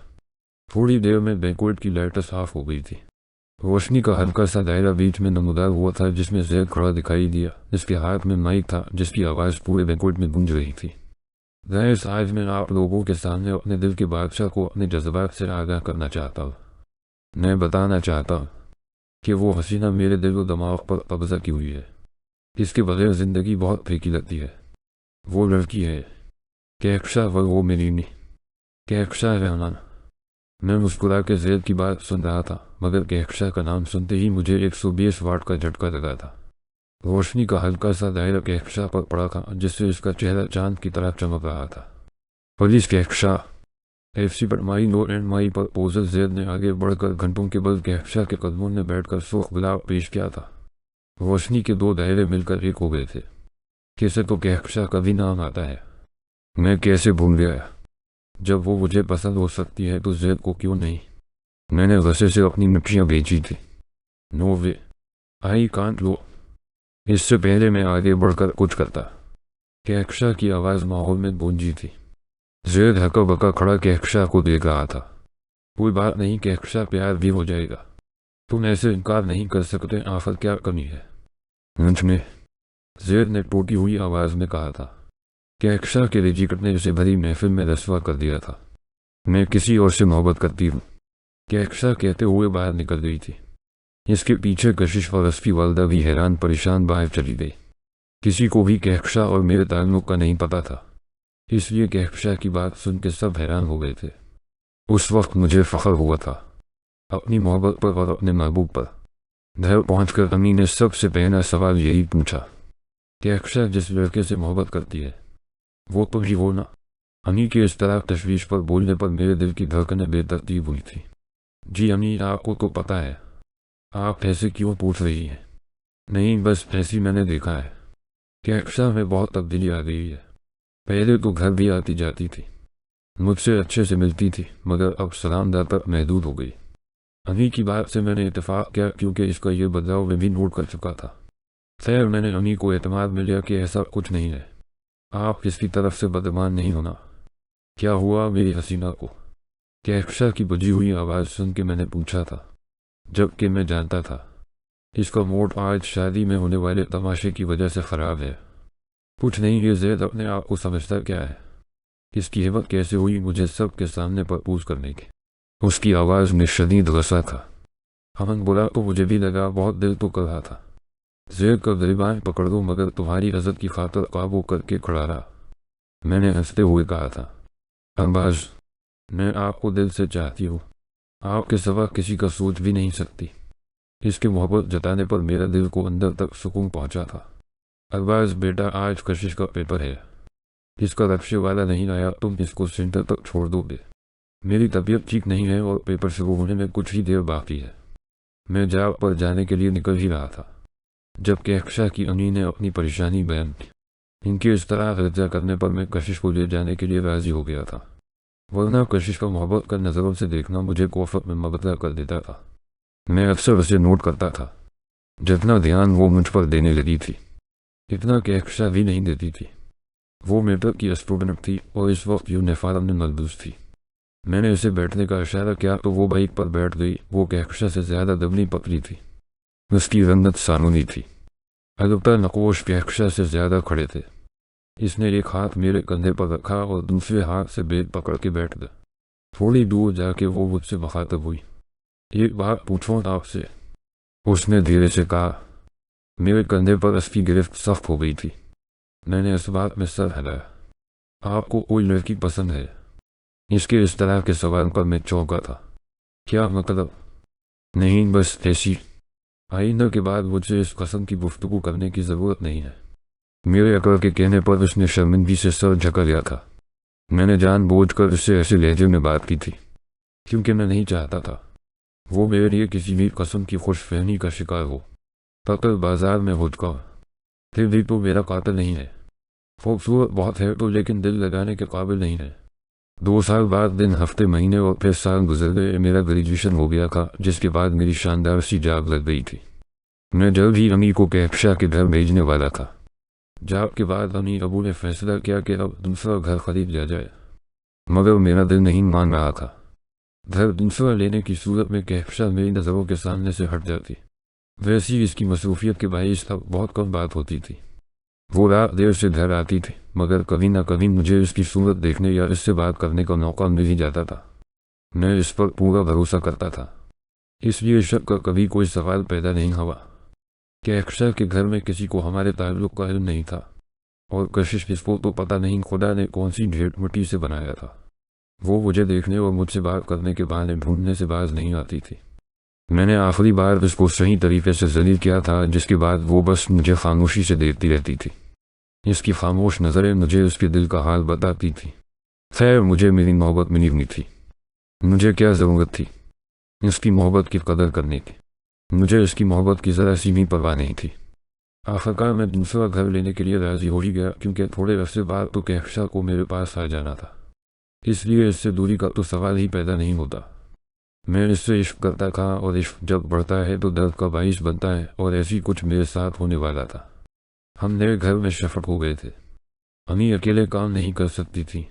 थोड़ी देर में बैंक्वेट की लाइट साफ हो गई थी। रोशनी का हल्का सा दायरा बीच में नमूदार हुआ था जिसमें ज़ैद खड़ा दिखाई दिया, जिसके हाथ में माइक था जिसकी आवाज़ पूरे बैंक्वेट में गूंज रही थी। गाइस, आज मैं आप लोगों के सामने अपने दिल के बादशाह को अपने जज्बात से आगाह करना चाहता हूँ। मैं बताना चाहता हूँ कि वो हसीना मेरे दिल व दिमाग पर कब्जा की हुई है। इसके बगैर ज़िंदगी बहुत फीकी लगती है। वो लड़की है कहकशा, वो मेरी नहीं। कहकशा रहमान। मैं मुस्कुरा के ज़ैद की बात सुन रहा था मगर कहकशा का नाम सुनते ही मुझे 120 वाट का झटका लगा था। रोशनी का हल्का सा दायरा कहकशा पर पड़ा था जिससे उसका चेहरा चांद की तरह चमक रहा था। पुलिस कहकशा एफसी पर माई नो एंड माई पर पोजर ज़ैद ने आगे बढ़कर घंटों के बाद कहकशा के कदमों में बैठकर सुर्ख गुलाब पेश किया था। रोशनी के दो दायरे मिलकर एक हो गए थे। कैसे तो कहकशा का भी नाम आता है। मैं कैसे भूल गया। जब वो मुझे पसंद हो सकती है तो ज़ैद को क्यों नहीं। मैंने गुस्से से अपनी मिर्चियाँ बेची थी। नो वे, आई कांट लो। इससे पहले मैं आगे बढ़कर कुछ करता। कहकशा की आवाज़ माहौल में गूंजी थी। ज़ैद हका बका खड़ा कहकशा को देख रहा था। कोई बात नहीं कहकशा, प्यार भी हो जाएगा। तुम ऐसे इनकार नहीं कर सकते, आखिर क्या कमी है मुझ में? ज़ैद ने टूटी हुई आवाज़ में कहा था। कहकशा के रिजिकट ने उसे भरी महफिल में रसवा कर दिया था। मैं किसी और से मोहब्बत करती हूँ, कहकशा कहते हुए बाहर निकल गई थी। इसके पीछे कशिश और उसकी वालदा भी हैरान परेशान बाहर चली गई। किसी को भी कहकशा और मेरे ताल्लुक का नहीं पता था, इसलिए कहकशा की बात सुन के सब हैरान हो गए थे। उस वक्त मुझे फ़ख्र हुआ था अपनी मोहब्बत पर और अपने महबूब पर। घर पहुंचकर अम्मी ने सबसे पहला सवाल यही पूछा, कहकशा जिस लड़के से मोहब्बत करती है वो तो ही वो ना? अम्मी के इस तरह तशवीश पर बोलने पर मेरे दिल की धड़कनें बेतरतीब हुई थी। जी अम्मी, आपको तो पता है। आप ऐसे क्यों पूछ रही हैं? नहीं, बस ऐसी मैंने देखा है। कहकशा में बहुत तब्दीली आ गई है। पहले तो घर भी आती जाती थी, मुझसे अच्छे से मिलती थी मगर अब सलामदार तक महदूद हो गई। अम्मी की बात से मैंने इत्तेफाक किया क्योंकि इसका ये बदलाव मैं भी नोट कर चुका था। खैर, मैंने अम्मी को एतमाद मिल गया कि ऐसा कुछ नहीं है। आप किसकी तरफ से बदमान नहीं होना। क्या हुआ मेरी हसीना को? कहकशा की बुझी हुई आवाज़ सुन के मैंने पूछा था, जबकि मैं जानता था इसका मूड आज शादी में होने वाले तमाशे की वजह से ख़राब है। कुछ नहीं, ये ज़ैद अपने आप को समझता क्या है? इसकी हिम्मत कैसे हुई मुझे सब के सामने प्रपोज करने की? उसकी आवाज़ में शदीद गुस्सा था। हमन बोला तो मुझे भी लगा बहुत दिल तो कर रहा था। ज़ेर का गिरबान पकड़ दो मगर तुम्हारी इज्जत की खातिर काबू करके खड़ा रहा। मैंने हंसते हुए कहा था, अरबाज, मैं आपको दिल से चाहती हूँ, आपके सिवा किसी का सोच भी नहीं सकती। इसकी मोहब्बत जताने पर मेरा दिल को अंदर तक सुकून पहुँचा था। अरबाज बेटा, आज कशिश का पेपर है, इसका रक्षे वाला नहीं आया, तुम इसको सेंटर तक छोड़ दोगे। मेरी तबीयत ठीक नहीं है और पेपर शुरू होने में कुछ ही देर बाकी है। मैं जॉब पर जाने के लिए निकल ही रहा था जब कहकशा की अम्मी ने अपनी परेशानी बयान की। इनके इस तरह रजा करने पर मैं कशिश को ले जाने के लिए राजी हो गया था, वरना कशिश का मोहब्बत का नज़रों से देखना मुझे कोफत में मबतला कर देता था। मैं अक्सर उसे नोट करता था, जितना ध्यान वो मुझ पर देने लगी थी इतना कहकशा भी नहीं देती थी। वो मेट्रिक की स्टूडेंट थी और इस वक्त यूनिफॉर्म में मलबूस थी। मैंने उसे बैठने का इशारा किया तो वो बाइक पर बैठ गई। वो कहकशा से ज़्यादा दबनी पतली थी, उसकी रंगत सानूनी थी, अलबत्ता नकोश कहकशा से ज़्यादा खड़े थे। इसने एक हाथ मेरे कंधे पर रखा और दूसरे हाथ से बेग पकड़ के बैठ गया। थोड़ी दूर जाके वो मुझसे मुखातब हुई, एक बात पूछूं आपसे, उसने धीरे से कहा। मेरे कंधे पर उसकी गिरफ्त सख्त हो गई थी। मैंने इस बात में सर हिलाया। आपको कोई लड़की पसंद है? इसके इस तरह के सवाल पर मैं चौंका था। क्या मतलब? नहीं, बस ऐसी। आइंदा के बाद मुझे इस कस्म की गुफ्तगू करने की ज़रूरत नहीं है। मेरे अकल के कहने पर उसने शर्मिंदगी से सर झुका लिया था। मैंने जानबूझकर उससे ऐसे लहजे में बात की थी क्योंकि मैं नहीं चाहता था वो मेरे लिए किसी भी कस्म की खुशफहमी का शिकार हो। कत्ल बाजार में हुक्का, फिर भी तो मेरा कातिल नहीं है। खूबसूरत बहुत है तो, लेकिन दिल लगाने के काबिल नहीं है। 2 साल बाद दिन, हफ्ते, महीने और फिर साल गुजर गए। मेरा ग्रेजुएशन हो गया था, जिसके बाद मेरी शानदार सी जॉब लग गई थी। मैं जल्द ही अम्मी को कहकशा के घर भेजने वाला था। जॉब के बाद अम्मी अबू ने फैसला किया कि अब दूसरा घर खरीद लिया जाए, मगर मेरा दिल नहीं मान रहा था। घर दूसरा लेने की सूरत में कहकशा मेरी नज़रों के सामने से हट जाती। वैसी इसकी मसरूफियत के बाइस अब बहुत कम बात होती थी। वो रात देर से घर आती थी, मगर कभी ना कभी मुझे इसकी सूरत देखने या इससे बात करने का मौका मिल ही जाता था। मैं इस पर पूरा भरोसा करता था, इसलिए शक का कभी कोई सवाल पैदा नहीं हुआ। कहकशा के घर में किसी को हमारे ताल्लुक का इल्म नहीं था और कशिश इसको तो पता नहीं खुदा ने कौन सी ढेर मिट्टी से बनाया था। वो मुझे देखने और मुझसे बात करने के बहाने ढूंढने से बाज नहीं आती थी। मैंने आखिरी बार उसको सही तरीके से जलील किया था, जिसके बाद वो बस मुझे खामोशी से देखती रहती थी। इसकी खामोश नज़रें मुझे उसके दिल का हाल बताती थी। खैर, मुझे मेरी मोहब्बत मिली हुई थी। मुझे क्या ज़रूरत थी इसकी मोहब्बत की कदर करने की? मुझे इसकी मोहब्बत की ज़रा सी भी परवाह नहीं थी। आखिरकार मैं दूसरा घर लेने के लिए राज़ी हो ही गया, क्योंकि थोड़े अरसे बाद तो कहकशा को मेरे पास आ जाना था। इसलिए इससे दूरी का तो सवाल ही पैदा नहीं होता। मैं इससे इश्क करता था और इश्क जब बढ़ता है तो दर्द का बाइस बनता है, और ऐसी कुछ मेरे साथ होने वाला था। हम नए घर में शिफ्ट हो गए थे। अम्मी अकेले काम नहीं कर सकती थी,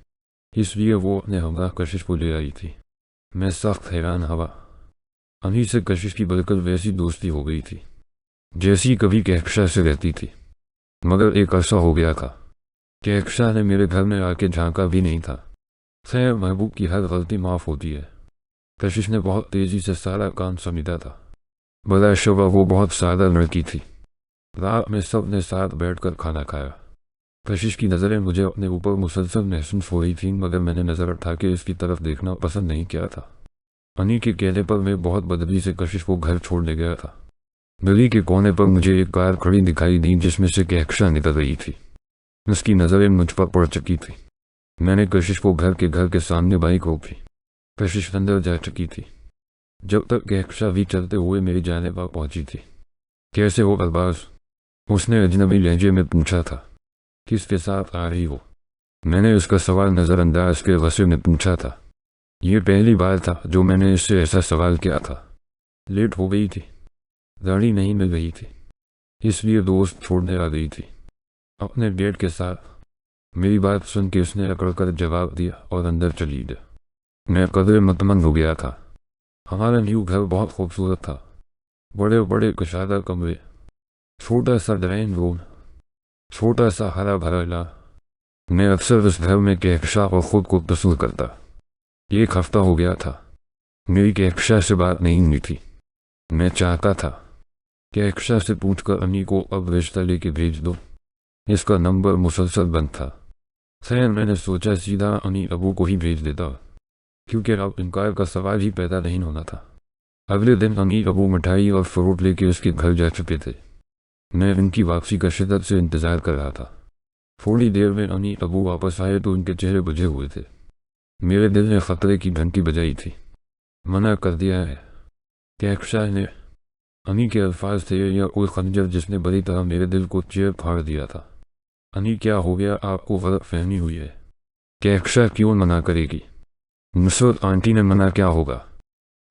इसलिए वो अपने हमराह कशिश को ले आई थी। मैं सख्त हैरान हुआ। अम्मी से कशिश की बिल्कुल वैसी दोस्ती हो गई थी जैसी कभी कहकशा से रहती थी। मगर एक अरसा हो गया था, कहकशा ने मेरे घर में आके झांका भी नहीं था। खैर, महबूब की हर गलती माफ़ होती है। कशिश ने बहुत तेज़ी से सारा काम समेटा था। बला शुबा वो बहुत सादा लड़की थी। रात में सब ने साथ बैठकर खाना खाया। कशिश की नज़रें मुझे अपने ऊपर मुसलसल महसूस हो रही थीं, मगर मैंने नज़र उठा के इसकी तरफ देखना पसंद नहीं किया था। अनी के कहने पर मैं बहुत बदबी से कशिश को घर छोड़ने गया था। गली के कोने पर मुझे एक कार खड़ी दिखाई दी, जिसमें से कहकशा निकल रही थी। उसकी नज़रें मुझ पर पड़ चुकी थी। मैंने कशिश को घर के सामने बाइक रोकी। कशिश अंदर जा चुकी थी, जब तक कहकशा भी चलते हुए मेरी जानिब पर पहुंची थी। कैसे हो अरबाज? उसने अजनबी लहजे में पूछा था। किसके साथ आ रही हो? मैंने उसका सवाल नज़रअंदाज के गुस्से में पूछा था। ये पहली बार था जो मैंने इससे ऐसा सवाल किया था। लेट हो गई थी, गाड़ी नहीं मिल रही थी, इसलिए दोस्त छोड़ने आ गई थी अपने डेट के साथ। मेरी बात सुन के उसने अकड़कर जवाब दिया और अंदर चली गई। मैं कदरे मतमन हो गया था। हमारा न्यू घर बहुत खूबसूरत था। बड़े बड़े कुशादा कमरे, छोटा सा ड्राइंग रूम, छोटा सा हरा भरा इलाका। मैं अक्सर उस घर में कहकशा और ख़ुद को तस्वीर करता। 1 हफ्ता हो गया था, मेरी कहकशा से बात नहीं हुई थी। मैं चाहता था कि अक्षा से पूछकर अनी को अब रिश्ता लेके भेज दो। इसका नंबर मुसलसल बंद था। खैर मैंने सोचा सीधा अनी अबू को ही भेज देता, क्योंकि अब इनकार का सवाल ही पैदा नहीं होना था। अगले दिन अनी अबू मिठाई और फ्रूट लेके उसके घर जा चुके थे। मैं इनकी वापसी का शिद्दत से इंतज़ार कर रहा था। थोड़ी देर में अनी अबू वापस आए तो उनके चेहरे बुझे हुए थे। मेरे दिल ने खतरे की घंटी बजाई थी। मना कर दिया है कि अक्षा ने, अनी के अल्फाज थे या कोई खंजर जिसने बड़ी तरह मेरे दिल को चीर फाड़ दिया था। अनी क्या हो गया, आपको गलत फहमी हुई है कि अक्षा क्यों मना करेगी। नुसरत आंटी ने मना क्या होगा।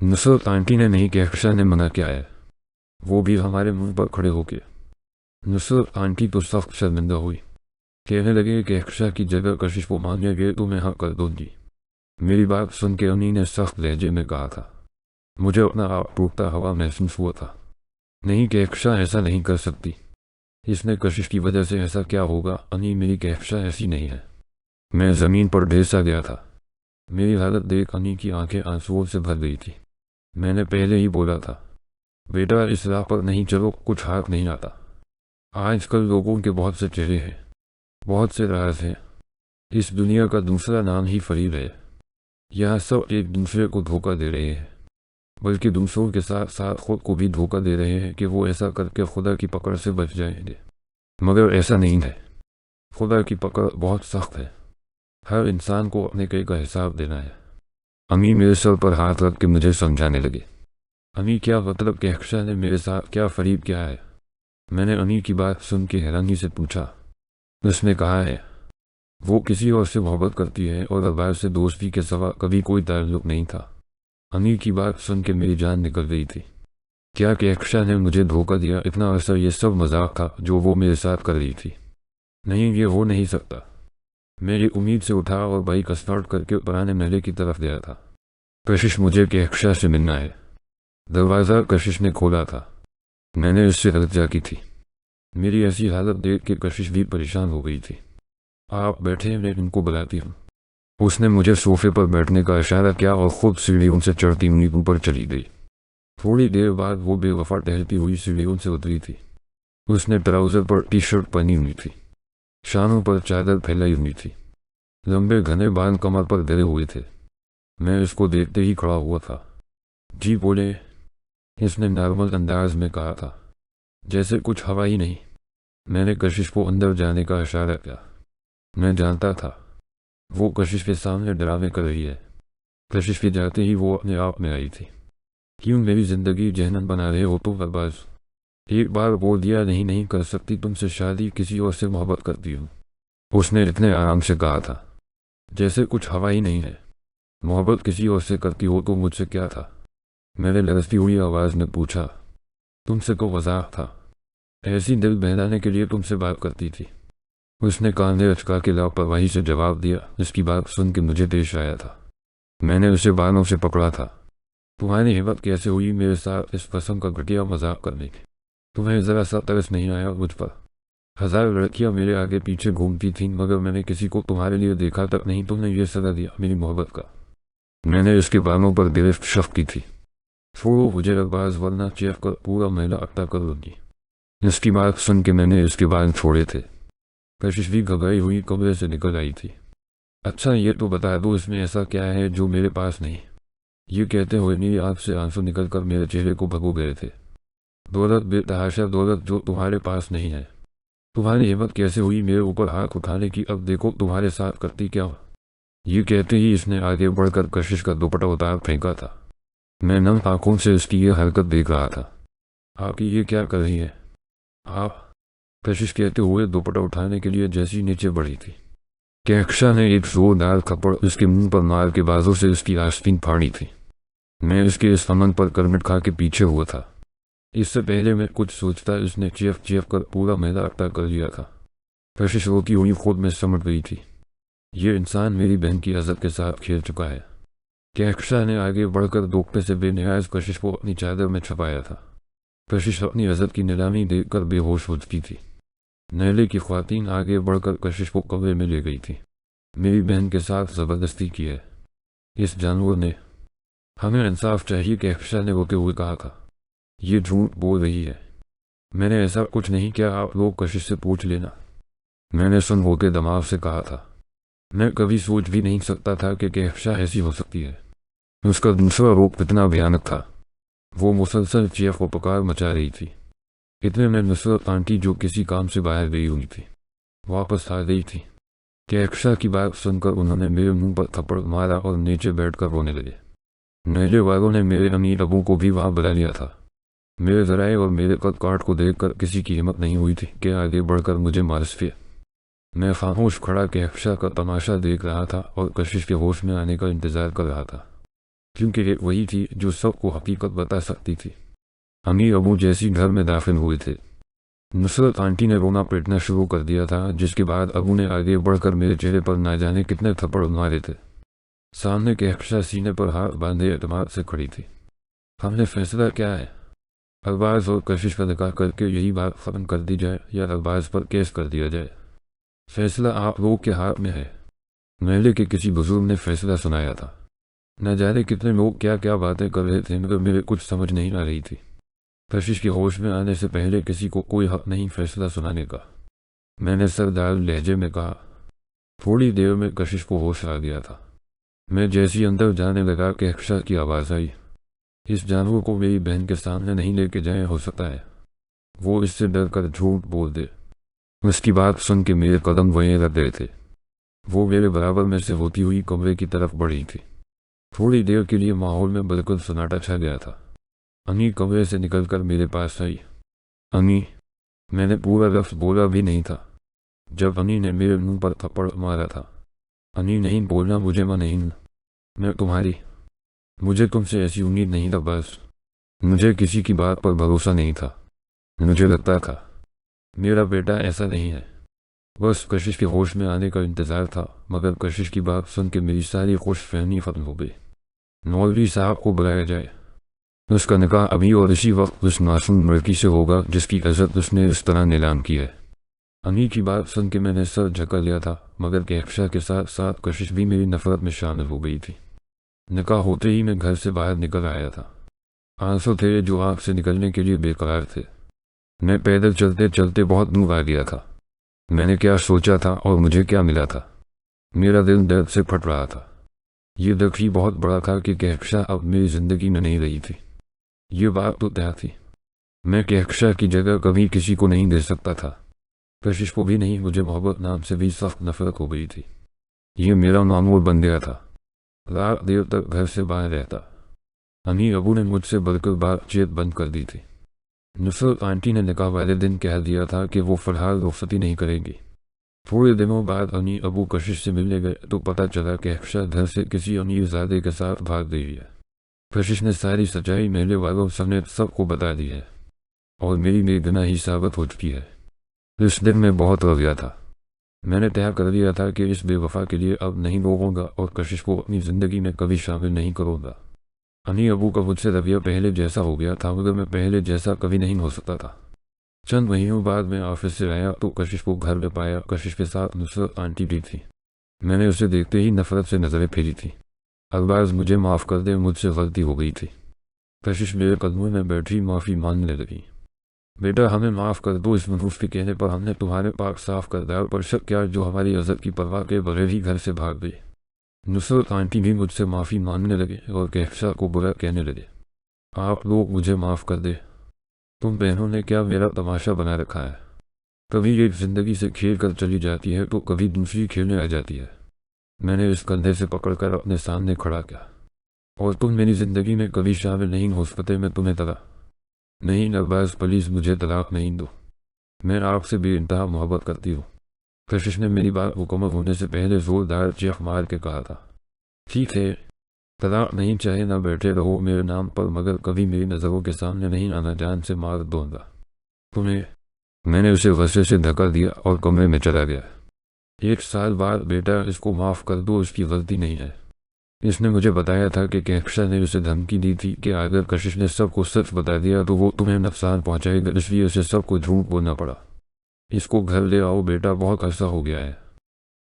नुसरत आंटी ने नहीं कि अक्षा ने मना क्या है, वो भी हमारे मुंह पर खड़े होके। नुसरत आंटी तो सख्त शर्मिंदा हुई, कहने लगे कि अक्षा की जगह कशिश को मांगे गए तो मैं हाँ कर दूंगी। मेरी बात सुन के अनी ने सख्त लहजे में कहा था। मुझे अपना आप टूटता हुआ महसूस हुआ था। नहीं कि अक्षा ऐसा नहीं कर सकती, इसने कशिश की वजह से ऐसा क्या होगा। अनी मेरी कि अक्षा ऐसी नहीं है। मैं ज़मीन पर ढेर सा गया था। मेरी हालत देख अनी की आंखें आंसुओं से भर गई थी। मैंने पहले ही बोला था बेटा इस राह पर नहीं चलो, कुछ हाथ नहीं आता। आजकल लोगों के बहुत से चेहरे हैं, बहुत से राज हैं। इस दुनिया का दूसरा नाम ही फरीब है। यहाँ सब एक दूसरे को धोखा दे रहे हैं, बल्कि दूसरों के साथ साथ खुद को भी धोखा दे रहे हैं कि वो ऐसा करके खुदा की पकड़ से बच जाएंगे। मगर ऐसा नहीं है। खुदा की पकड़ बहुत सख्त है। हर इंसान को अपने कई का हिसाब देना है। अमी मेरे सर पर हाथ रख के मुझे समझाने लगे। अमी क्या मतलब कि अक्षा ने मेरे साथ क्या फरीब किया है। मैंने अमी की बात सुन के हैरानी से पूछा। उसने कहा है वो किसी और से मोहब्बत करती है और अब्बास से दोस्ती के सिवा कभी कोई ताल्लुक नहीं था। अमी की बात सुन के मेरी जान निकल गई थी। क्या कि अक्षा ने मुझे धोखा दिया। इतना अरसा ये सब मजाक था जो वो मेरे साथ कर रही थी। नहीं, ये हो नहीं सकता। मेरी उम्मीद से उठा और बाइक स्टार्ट करके पुराने महल की तरफ गया था। कशिश मुझे कि अक्षा से मिलना है। दरवाज़ा कशिश ने खोला था। मैंने उससे रजा की थी। मेरी ऐसी हालत देख के कशिश भी परेशान हो गई थी। आप बैठे, मैं इनको बुलाती हूँ। उसने मुझे सोफे पर बैठने का इशारा किया और खुद सीढ़ियों से चढ़ती हुई ऊपर चली गई। थोड़ी देर बाद वो बेवफा टहलती हुई सीढ़ियों से उतरी थी। उसने ट्राउज़र पर टी शर्ट पहनी हुई थी, शानों पर चादर फैलाई हुई थी, लंबे घने बाल कमर पर गिरे हुए थे। मैं उसको देखते ही खड़ा हुआ था। जी बोले, इसने नॉर्मल अंदाज में कहा था, जैसे कुछ हवा ही नहीं। मैंने कशिश को अंदर जाने का इशारा किया। मैं जानता था वो कशिश के सामने डरावे कर रही है। कशिश के जाते ही वो अपने आप में आई थी। क्यों मेरी ज़िंदगी जहन्नम बना रहे हो तो बर्बाद। एक बार बोल दिया नहीं कर सकती तुमसे शादी, किसी और से मोहब्बत करती हूँ। उसने इतने आराम से कहा था जैसे कुछ हवा ही नहीं है। मोहब्बत किसी और से करती हो तो मुझसे क्या था। मैंने लरसती हुई आवाज़ में पूछा, तुमसे को वज़ाह था, ऐसी दिल बहलाने के लिए तुमसे बात करती थी। उसने कांधे अचका के लापरवाही से जवाब दिया। इसकी बात सुन के मुझे पेश आया था। मैंने उसे बालों से पकड़ा था। तुम्हारी हिम्मत कैसे हुई मेरे साथ इस कसम का घटिया मजाक करने की। तुम्हें ज़रा सा तरस नहीं आया मुझ पर। हज़ार लड़कियां मेरे आगे पीछे घूमती थीं, मगर मैंने किसी को तुम्हारे लिए देखा तक नहीं। तुमने ये सजा दिया मेरी मोहब्बत का। मैंने उसके बालों पर गिरफ्त शफ की थी। छोड़ो मुझे अब्बास, वरना चेफ कर पूरा महिला अट्टा कर लूँगी। इसकी बात सुन के मैंने उसके बाल छोड़े थे। कशिश भी घबराई हुई कमरे से निकल आई थी। अच्छा ये तो बता दो इसमें ऐसा क्या है जो मेरे पास नहीं। ये कहते हुए मेरी आँख से आंसू निकलकर मेरे चेहरे को भगो गए थे। दौलत, बेतहाशा दौलत जो तुम्हारे पास नहीं है। तुम्हारी हिम्मत कैसे हुई मेरे ऊपर हाथ उठाने की। अब देखो तुम्हारे साथ करती क्या हो। ये कहते ही इसने आगे बढ़कर कशिश का दुपट्टा उतार फेंका था। मैं नम आंखों से इसकी ये हरकत देख रहा था। आपकी ये क्या कर रही है आप। कशिश कहते हुए दुपट्टा उठाने के लिए जैसी नीचे बढ़ी थी कि अक्षा ने एक जोरदार थप्पड़ उसके मुंह पर मार के बाजू से उसकी आस्तीन फाड़ी थी। मैं उसके इस अमन पर करमिट खा के पीछे हुआ था। इससे पहले मैं कुछ सोचता उसने चेफ चेफ कर पूरा मैदा अट्टा कर लिया था। कशिश रोती हुई खुद में समझ गई थी ये इंसान मेरी बहन की इज्जत के साथ खेल चुका है। कि अक्षा ने आगे बढ़कर दोपटे से बेनिहायत कशिश को अपनी चादर में छुपाया था। कशिश अपनी इज्जत की नीलामी देखकर बेहोश हो चुकी थी। नहले की ख्वातीन आगे बढ़कर कशिश को कमरे में ले गई थी। मेरी बहन के साथ ज़बरदस्ती की है इस जानवर ने। हमें इंसाफ चाहिए कि अक्षा ने रोते हुए कहा था। ये झूठ बोल रही है। मैंने ऐसा कुछ नहीं किया, आप लोग कशिश से पूछ लेना। मैंने सुन होते दिमाग से कहा था। मैं कभी सोच भी नहीं सकता था कि कहफशा ऐसी हो सकती है। उसका दूसरा रूप कितना भयानक था। वो मुसलसल चीख व पुकार मचा रही थी। इतने में नुसरत आंटी, जो किसी काम से बाहर गई हुई थी, वापस आ गई थी। कहफशा की बात सुनकर उन्होंने मेरे मुंह पर थप्पड़ मारा और नीचे बैठकर रोने लगे। मेले वालों ने मेरे अमीर अबू को भी वहां बुला लिया था। मेरे जराए और मेरे कद काट को देखकर किसी की हिम्मत नहीं हुई थी कि आगे बढ़कर मुझे मार सके। मैं खामोश खड़ा कहफशा का तमाशा देख रहा था और कशिश के होश में आने का इंतजार कर रहा था, क्योंकि ये वही थी जो सबको हकीकत बता सकती थी। अमीर अबू जैसी घर में दाखिल हुए थे, नुसरत आंटी ने रोना पीटना शुरू कर दिया था, जिसके बाद अबू ने आगे बढ़कर मेरे चेहरे पर ना जाने कितने थप्पड़ मारे थे। सामने कहफशा सीने पर हाथ बांधे एतमाद से खड़ी थी। हमने फैसला क्या है? अरबाज और कशिश का निकाह करके यही बात खत्म कर दी जाए या अरबाज पर केस कर दिया जाए? फैसला आप लोग के हाथ में है। महल्ले के किसी बुजुर्ग ने फैसला सुनाया था। न जाने कितने लोग क्या क्या बातें कर रहे थे, मगर मेरे कुछ समझ नहीं आ रही थी। कशिश के होश में आने से पहले किसी को कोई हक नहीं फैसला सुनाने का। मैंने सरदार लहजे में कहा। थोड़ी देर में कशिश को होश आ गया था। मैं जैसी अंदर जाने लगा कि कहफशा की आवाज़ आई, इस जानवर को मेरी बहन के सामने नहीं लेके जाए, हो सकता है वो इससे डर कर झूठ बोल दे। उसकी बात सुन के मेरे कदम वहीं रख गए थे। वो मेरे बराबर में से होती हुई कमरे की तरफ बढ़ी थी। थोड़ी देर के लिए माहौल में बिल्कुल सन्नाटा छा गया था। अनी कमरे से निकलकर मेरे पास आई। अनी, मैंने पूरा लफ्ज़ बोला भी नहीं था जब अनी ने मेरे मुंह पर थप्पड़ मारा था। अनी, नहीं बोलना मुझे, नहीं, मैं तुम्हारी, मुझे तुमसे ऐसी उम्मीद नहीं था। बस मुझे किसी की बात पर भरोसा नहीं था। मुझे लगता था मेरा बेटा ऐसा नहीं है। बस कशिश के होश में आने का इंतज़ार था, मगर कशिश की बात सुन के मेरी सारी खुशफहमी ख़त्म हो गई। मौलवी साहब को बुलाया जाए। उसका निकाह अभी और इसी वक्त उस मासूम लड़की से होगा जिसकी इज्जत उसने इस तरह नीलाम की है। अनी की बात सुन के मैंने सर झुका लिया था, मगर कहफशा के साथ साथ कशिश भी मेरी नफरत में शामिल हो गई थी। निकाह होते ही मैं घर से बाहर निकल आया था। आंसू थे जो आँख से निकलने के लिए बेकरार थे। मैं पैदल चलते चलते बहुत दूर आ गया था। मैंने क्या सोचा था और मुझे क्या मिला था? मेरा दिल दर्द से फट रहा था। ये दुख ही बहुत बड़ा था कि कहफशा अब मेरी जिंदगी में नहीं रही थी। ये बात तो तय थी। मैं कहफशा की जगह कभी किसी को नहीं दे सकता था। कशिश को भी नहीं। मुझे मोहब्बत नाम से भी सख्त नफरत हो गई थी। ये मेरा मामूल बन गया था। रात देर तक घर से बाहर रहता। अमी अबू ने मुझसे बढ़कर बातचीत बंद कर दी थी। नुसरत आंटी ने निकाह वाले दिन कह दिया था कि वो फिलहाल रुखसती नहीं करेगी। थोड़े दिनों बाद अमी अबू कशिश से मिलने गए तो पता चला कि कहफशा घर से किसी अमीरजादे के साथ भाग गई है। कशिश ने सारी सच्चाई मेले वालों समेत सबको बता दी है और मेरी बेगुनाही साबित हो चुकी है। इस दिन मैं बहुत रो गया था। मैंने तय कर दिया था कि इस बेवफा के लिए अब नहीं रोऊंगा और कशिश को अपनी ज़िंदगी में कभी शामिल नहीं करूँगा। अनी अबू का मुझसे रवैया पहले जैसा हो गया था, मगर मैं पहले जैसा कभी नहीं हो सकता था। चंद महीनों बाद मैं ऑफिस से आया तो कशिश को घर में पाया। कशिश के साथ नुसरत आंटी भी थी। मैंने उसे देखते ही नफरत से नजरें फेरी थी। अरबाज, मुझे माफ़ कर दे, मुझसे गलती हो गई थी। कशिश मेरे कदमों में बैठी माफ़ी मांगने लगी। बेटा, हमें माफ़ कर दो। इस मनहूस के कहने पर हमने तुम्हारे पाक साफ कर दिया, पर शक क्या जो हमारी इज्जत की परवाह के बगैर ही घर से भाग गई। नुसरत आंटी भी मुझसे माफ़ी मांगने लगे और कहफशा को बुरा कहने लगे। आप लोग मुझे माफ़ कर दे। तुम बहनों ने क्या मेरा तमाशा बना रखा है? कभी एक ज़िंदगी से खेल कर चली जाती है तो कभी दूसरी खेलने आ जाती है। मैंने इस कंधे से पकड़कर अपने सामने खड़ा किया। और तुम मेरी ज़िंदगी में कभी शामिल नहीं हो सकते। मैं तुम्हें तलाक नहीं। अरबाज, प्लीज़ मुझे तलाक नहीं दो। मैं आपसे बेइंतहा मोहब्बत करती हूँ। कशिश ने मेरी बात मुकम्मल होने से पहले जोरदार चीख मार के कहा था। ठीक है, तलाक नहीं चाहे ना बैठे रहो मेरे नाम पर, मगर कभी मेरी नज़रों के सामने नहीं आना, जान से मार दूंगा तुम्हें। मैंने उसे गुस्से से धक्का दिया और कमरे में चला गया। 1 साल बाद, बेटा इसको माफ़ कर दो, इसकी गलती नहीं है। इसने मुझे बताया था कि कहफशा ने उसे धमकी दी थी कि अगर कशिश ने सबको सच बता दिया तो वो तुम्हें नुकसान पहुंचाएगा, इसलिए उसे सबको झूठ बोलना पड़ा। इसको घर ले आओ बेटा, बहुत अरसा हो गया है।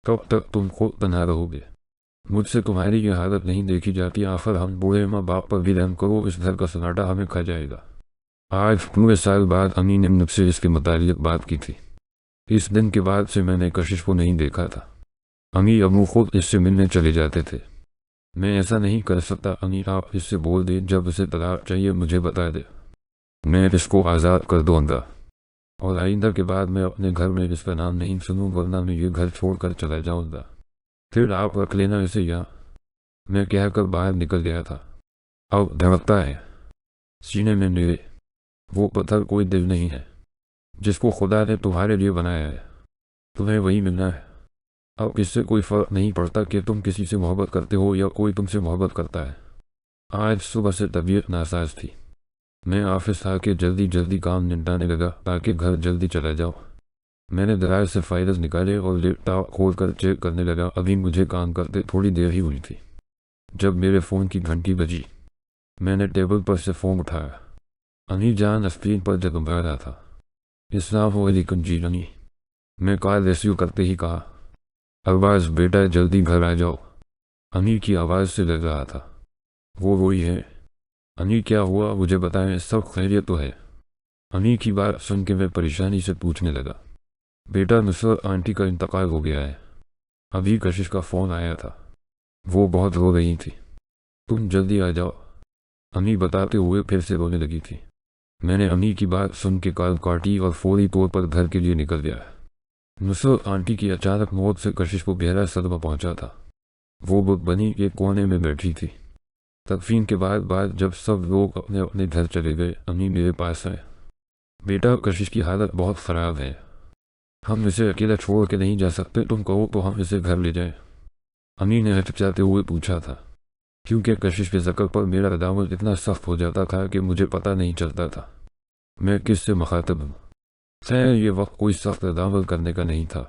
कब तक तुम खुद तन्हा रहोगे? मुझसे तुम्हारी ये हालत नहीं देखी जाती। आखिर हम बूढ़े माँ बाप पर भी रहम करो, इस घर का सन्नाटा हमें खा जाएगा। आज पूरे साल बाद अम्मी ने मुझसे इसके मुतालिक बात की थी। इस दिन के बाद से मैंने कशिश को नहीं देखा था। अम्मी अबू खुद इससे मिलने चले जाते थे। मैं ऐसा नहीं कर सकता अम्मी, आप इससे बोल दे जब उसे तलाक चाहिए मुझे बता दे, मैं इसको आज़ाद कर दूँगा और आइंदा के बाद मैं अपने घर में इसका नाम नहीं सुनूँ, वरना मैं ये घर छोड़कर चला जाऊँगा। फिर आप रख लेना इसे यहाँ। मैं कहकर बाहर निकल गया था। अब धड़कता है सीने में मेरे वो पत्थर कोई दिल नहीं है जिसको खुदा ने तुम्हारे लिए बनाया है। तुम्हें वही मिलना है। अब इससे कोई फर्क नहीं पड़ता कि तुम किसी से मोहब्बत करते हो या कोई तुमसे मोहब्बत करता है। आज सुबह से तबीयत नासाज थी। मैं ऑफिस आके जल्दी काम निपटाने लगा ताकि घर जल्दी चला जाओ। मैंने दराज से फाइल्स निकाले और लैपटॉप खोल कर चेक करने लगा। अभी मुझे काम करते थोड़ी देर ही हुई थी जब मेरे फ़ोन की घंटी बजी। मैंने टेबल पर से फ़ोन उठाया। अनी जान स्क्रीन पर जगमगा रहा था। अस्सलाम वालेकुम जी अनी। मैं कॉल रिसीव करते ही कहा, अरबाज बेटा जल्दी घर आ जाओ। अनी की आवाज़ से लग रहा था वो वही है। अनी क्या हुआ मुझे बताएं, सब खैरियत तो है? अनी की बात सुन के मैं परेशानी से पूछने लगा, बेटा नुसरत आंटी का इंतकाल हो गया है। अभी कशिश का फ़ोन आया था, वो बहुत रो रही थी। तुम जल्दी आ जाओ, अनी बताते हुए फिर से रोने लगी थी। मैंने अनी की बात सुन के कॉल काटी और फौरी तौर पर घर के लिए निकल गया। नुसरत आंटी की अचानक मौत से कशिश को गहरा सदमा पहुंचा था। वो बुत बनी एक कोने में बैठी थी। तदफीन के बाद जब सब लोग अपने अपने घर चले गए, अम्मी मेरे पास आए। बेटा कशिश की हालत बहुत ख़राब है, हम इसे अकेला छोड़ के नहीं जा सकते, तुम कहो तो हम इसे घर ले जाएं। अम्मी ने हिचकिचाते हुए पूछा था, क्योंकि कशिश के ज़क्र पर मेरा अदावत इतना सख्त हो जाता था कि मुझे पता नहीं चलता था मैं किससे मुखातब हूँ। खैर ये वक्त कोई सख्त अदावत करने का नहीं था।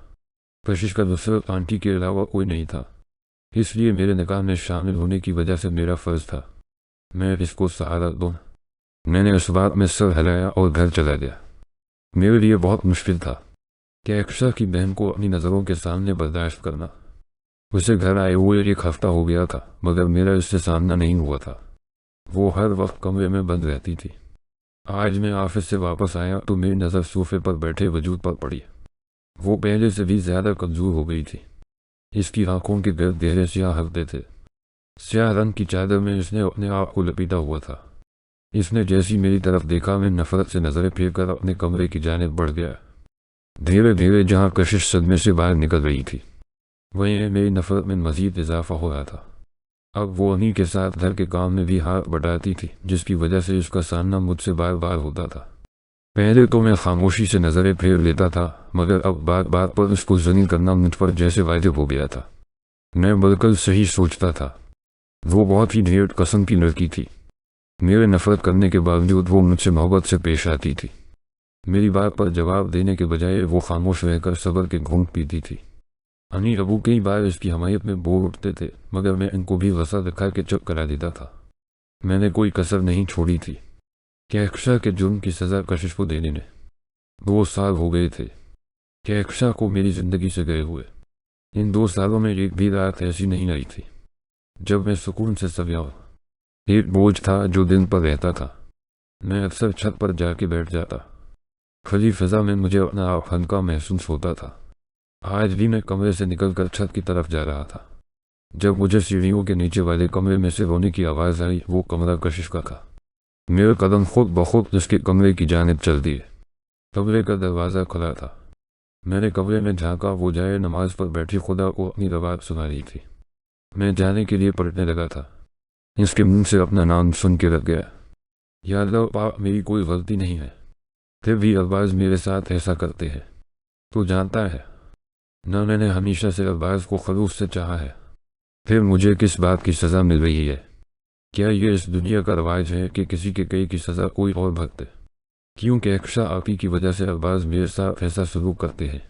कशिश का नुसरत आंटी के अलावा कोई नहीं था, इसलिए मेरे निकाह में शामिल होने की वजह से मेरा फ़र्ज़ था मैं इसको सहारा दूँ। मैंने उस बात में सर हिलाया और घर चला गया। मेरे लिए बहुत मुश्किल था कि अक्सर की बहन को अपनी नज़रों के सामने बर्दाश्त करना। उसे घर आए हुए एक हफ्ता हो गया था, मगर मेरा उससे सामना नहीं हुआ था। वो हर वक्त कमरे में बंद रहती थी। आज मैं ऑफिस से वापस आया तो मेरी नज़र सोफे पर बैठे वजूद पर पड़ी। वो पहले से भी ज़्यादा कमज़ोर हो गई थी। इसकी आंखों के गर्द गहरे स्याह हल्के थे। स्याह रंग की चादर में इसने अपने आप को लपेटा हुआ था। इसने जैसी मेरी तरफ देखा, मैं नफरत से नज़रें फेंक कर अपने कमरे की जानिब बढ़ गया। धीरे धीरे जहाँ कशिश सदमे से बाहर निकल रही थी, वहीं मेरी नफरत में मज़ीद इजाफा हो रहा था। अब वो उन्हीं के साथ घर के काम में भी हाथ बढ़ाती थी, जिसकी वजह से उसका सामना मुझसे बार बार होता था। पहले तो मैं खामोशी से नज़रें फेर लेता था, मगर अब बात बात पर उसको ज़लील करना मुझ पर जैसे वाजिब हो गया था। मैं बिल्कुल सही सोचता था। वो बहुत ही ढेर कसम की लड़की थी। मेरे नफरत करने के बावजूद वो मुझसे मोहब्बत से पेश आती थी। मेरी बात पर जवाब देने के बजाय वो खामोश रहकर सब्र के घूंट पीती थी। अनी अबू कई बार इसकी हमायत में बोल उठते थे, मगर मैं इनको भी वसा दिखा के चुप करा देता था। मैंने कोई कसर नहीं छोड़ी थी कि अक्शा के जुर्म की सज़ा कशिश को देने में। 2 साल हो गए थे कि अक्शा को मेरी ज़िंदगी से गए हुए। इन 2 सालों में एक भी रात ऐसी नहीं आई थी जब मैं सुकून से सोया हो। एक बोझ था जो दिन पर रहता था। मैं अक्सर छत पर जाके बैठ जाता। खुली फिजा में मुझे अपना आप हल्का महसूस होता था। आज भी मैं कमरे से निकलकर छत की तरफ जा रहा था जब मुझे सीढ़ियों के नीचे वाले कमरे में से रोने की आवाज़ आई। वो कमरा कशिश का था। मेरे कदम खुद ब खुद उसके कमरे की जानिब चल दिए। कमरे का दरवाज़ा खुला था। मैंने कमरे में झांका। वो जाए नमाज पर बैठी खुदा को अपनी रवायत सुना रही थी। मैं जाने के लिए पलटने लगा था। इसके मुंह से अपना नाम सुन के रख गया। या अल्लाह पाक, मेरी कोई गलती नहीं है, फिर भी अरबाज मेरे साथ ऐसा करते हैं। तो जानता है न, मैंने हमेशा से अरबाज को खलूस से चाहा है। फिर मुझे किस बात की सज़ा मिल रही है? क्या ये इस दुनिया का रवाज है कि किसी के कई की सज़ा कोई और भगते? क्योंकि अक्शा आपी की वजह से अरबाज मेरे साथ ऐसा सलूक करते हैं।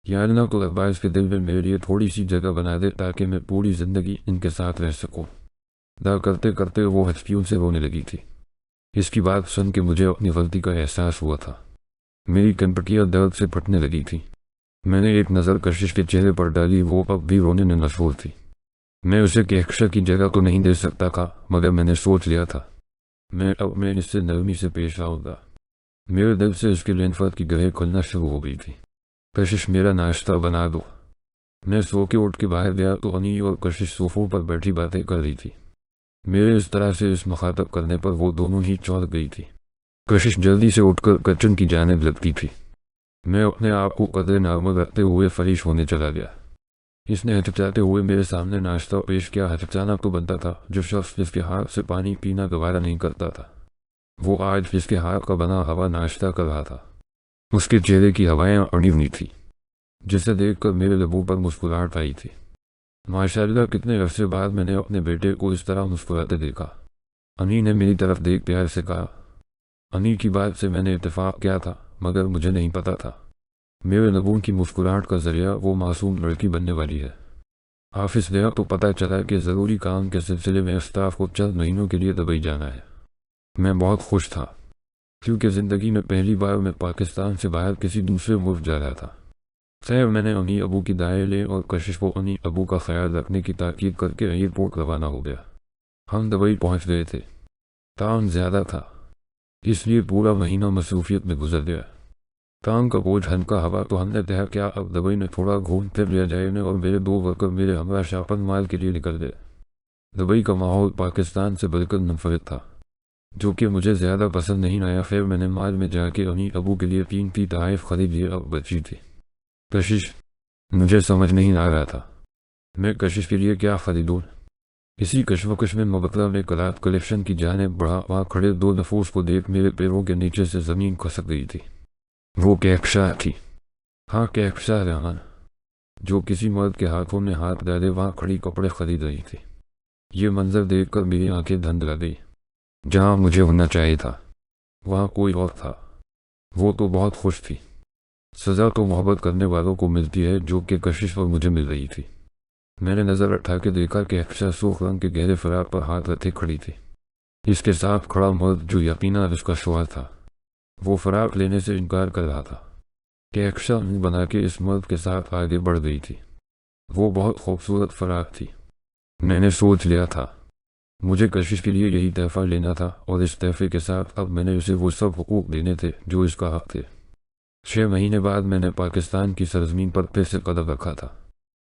या अल्लाह को अरबाज के दिल में मेरे लिए थोड़ी सी जगह बना दे ताकि मैं पूरी ज़िंदगी इनके साथ रह सकूँ। दा करते करते वो हचकियों से रोने लगी थी। इसकी बात सुन के मुझे अपनी गलती का एहसास हुआ था। मेरी कनपटियाँ दर्द से फटने लगी थी। मैंने एक नज़र कशिश के चेहरे पर डाली। वो अब भी रोने में मशहूर थी। मैं उसे अक्शा की जगह तो नहीं दे सकता था, मगर मैंने सोच लिया था मैं अब मैं इससे नरमी से पेश आऊँगा। मेरे दिल से उसकी लेनफत की गहरें खुलना शुरू हो गई थी। कशिश मेरा नाश्ता बना दो। मैं सो के उठ के बाहर गया तो अनी और कशिश सोफों पर बैठी बातें कर रही थी। मेरे इस तरह से इस मुखातब करने पर वो दोनों ही चौंक गई थी। कशिश जल्दी से उठकर किचन की जानिब लगती थी। मैं अपने आप को कदर नॉर्मल रखते हुए फरिश होने चला गया। इसने हिचकिचाते हुए मेरे सामने नाश्ता पेश किया। हिचकिचाना तो बनता था। जो शख्स जिसके हाथ से पानी पीना गवारा नहीं करता था, वो आज जिसके हाथ का बना हवा नाश्ता कर रहा था। उसके चेहरे की हवाएं अड़ी हुई थी, जिसे देखकर मेरे लबों पर मुस्कुराहट आई थी। माशाअल्लाह, कितने अरसे बाद मैंने अपने बेटे को इस तरह मुस्कुराते देखा। अनी ने मेरी तरफ देख प्यार से कहा। अनी की बात से मैंने इत्तेफाक किया था, मगर मुझे नहीं पता था मेरे लबों की मुस्कुराहट का जरिया वो मासूम लड़की बनने वाली है। ऑफिस गया तो पता चला कि ज़रूरी काम के सिलसिले में स्टाफ को चंद महीनों के लिए दुबई जाना है। मैं बहुत खुश था, क्योंकि ज़िंदगी में पहली बार मैं पाकिस्तान से बाहर किसी दूसरे मुल्क जा रहा था। खैर, मैंने अनी अबू की दाएँ ले और कशिश को अनी अबू का ख्याल रखने की ताकीद करके एयरपोर्ट रवाना हो गया। हम दुबई पहुँच गए थे। काम ज़्यादा था, इसलिए पूरा महीना मसरूफियत में गुजर गया। काम का बोझ हल्का हवा तो हमने तय किया अब दुबई में थोड़ा घूम फिर लिया जाए और मेरे 2 वर्कर मेरे हमरा शॉपिंग मॉल के लिए निकल गए। दुबई का माहौल पाकिस्तान से बिल्कुल मुनफरिद था, जो कि मुझे ज़्यादा पसंद नहीं आया। फिर मैंने मॉल में जाके अनी अबू के लिए कीमती तोहफे खरीद लिए। अब बची थी कशिश। मुझे समझ नहीं आ रहा था मैं कशिश के लिए क्या खरीदूँ। इसी कश्मकश में मुबतला में कलात कलेक्शन की जानिब बढ़ा। वहाँ खड़े 2 नफूस को देख मेरे पैरों के नीचे से ज़मीन खसक गई थी। वो कहकशां थी। हाँ, कहकशां रेहान, जो किसी मर्द के हाथों में हाथ डाले वहाँ खड़ी कपड़े खरीद रही थी। ये मंजर देखकर मेरी आंखें धंध ला गई। जहाँ मुझे होना चाहिए था वहाँ कोई और था। वो तो बहुत खुश थी। सज़ा तो मोहब्बत करने वालों को मिलती है, जो कि कशिश पर मुझे मिल रही थी। मैंने नज़र उठा के देखा कि कहकशां सूख रंग के गहरे फराक पर हाथ रखे खड़ी थी। इसके साथ खड़ा मर्द, जो यकीनन उसका शौहर था, वो फराक लेने से इनकार कर रहा था। कहकशां मुंह बना के इस मर्द के साथ आगे बढ़ गई थी। वो बहुत खूबसूरत फराक थी। मैंने सोच लिया था मुझे कशिश के लिए यही तोहफा लेना था, और इस तोहफे के साथ अब मैंने उसे वो सब हुकूक देने थे जो इसका हक थे। 6 महीने बाद मैंने पाकिस्तान की सरजमीन पर फिर से कदम रखा था।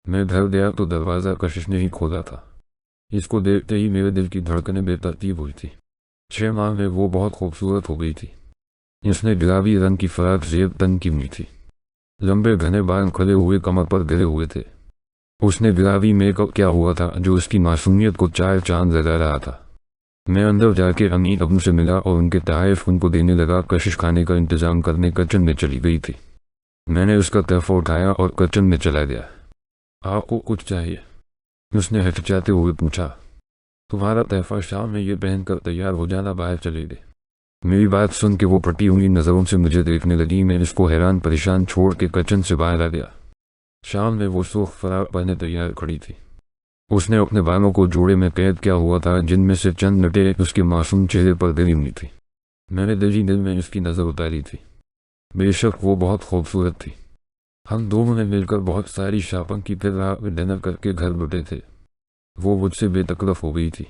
मैं घर गया तो दरवाज़ा कशिश ने ही खोला था। इसको देखते ही मेरे दिल की धड़कनें बेतरतीब हुई थी। 6 माह में वो बहुत खूबसूरत हो गई थी। इसने गुलाबी रंग की फराक जेब तन की हुई थी। लंबे घने बाल खुले हुए कमर पर गिरे हुए थे। उसने गुलाबी मेकअप किया हुआ था, जो उसकी मासूमियत को 4 चांद लगा रहा था। मैं अंदर जाके अमीन अबू से मिला और उनके तोहफे उनको देने लगा। कशिश खाने का इंतज़ाम करने किचन में चली गई थी। मैंने उसका तोहफा उठाया और किचन में चला गया। आपको कुछ चाहिए? उसने हिचकिचाते हुए पूछा। तुम्हारा तोहफा, शाम में ये पहनकर तैयार हो जाना, बाहर चले गए। मेरी बात सुन के वो फटी हुई नज़रों से मुझे देखने लगी। मैं इसको हैरान परेशान छोड़ के किचन से बाहर आ गया। शाम में वो सूख फराक पहने तैयार खड़ी थी। उसने अपने बालों को जोड़े में कैद किया हुआ था, जिनमें से चंद नटें उसके मासूम चेहरे पर गिरी हुई थी। मैंने दिल ही दिल में इसकी नज़र उतारी थी। बेशक वो बहुत खूबसूरत थी। हम दोनों ने मिलकर बहुत सारी शॉपिंग की, फिर रात में डिनर करके घर लौटे थे। वो मुझसे बेतकल्लफ हो गई थी।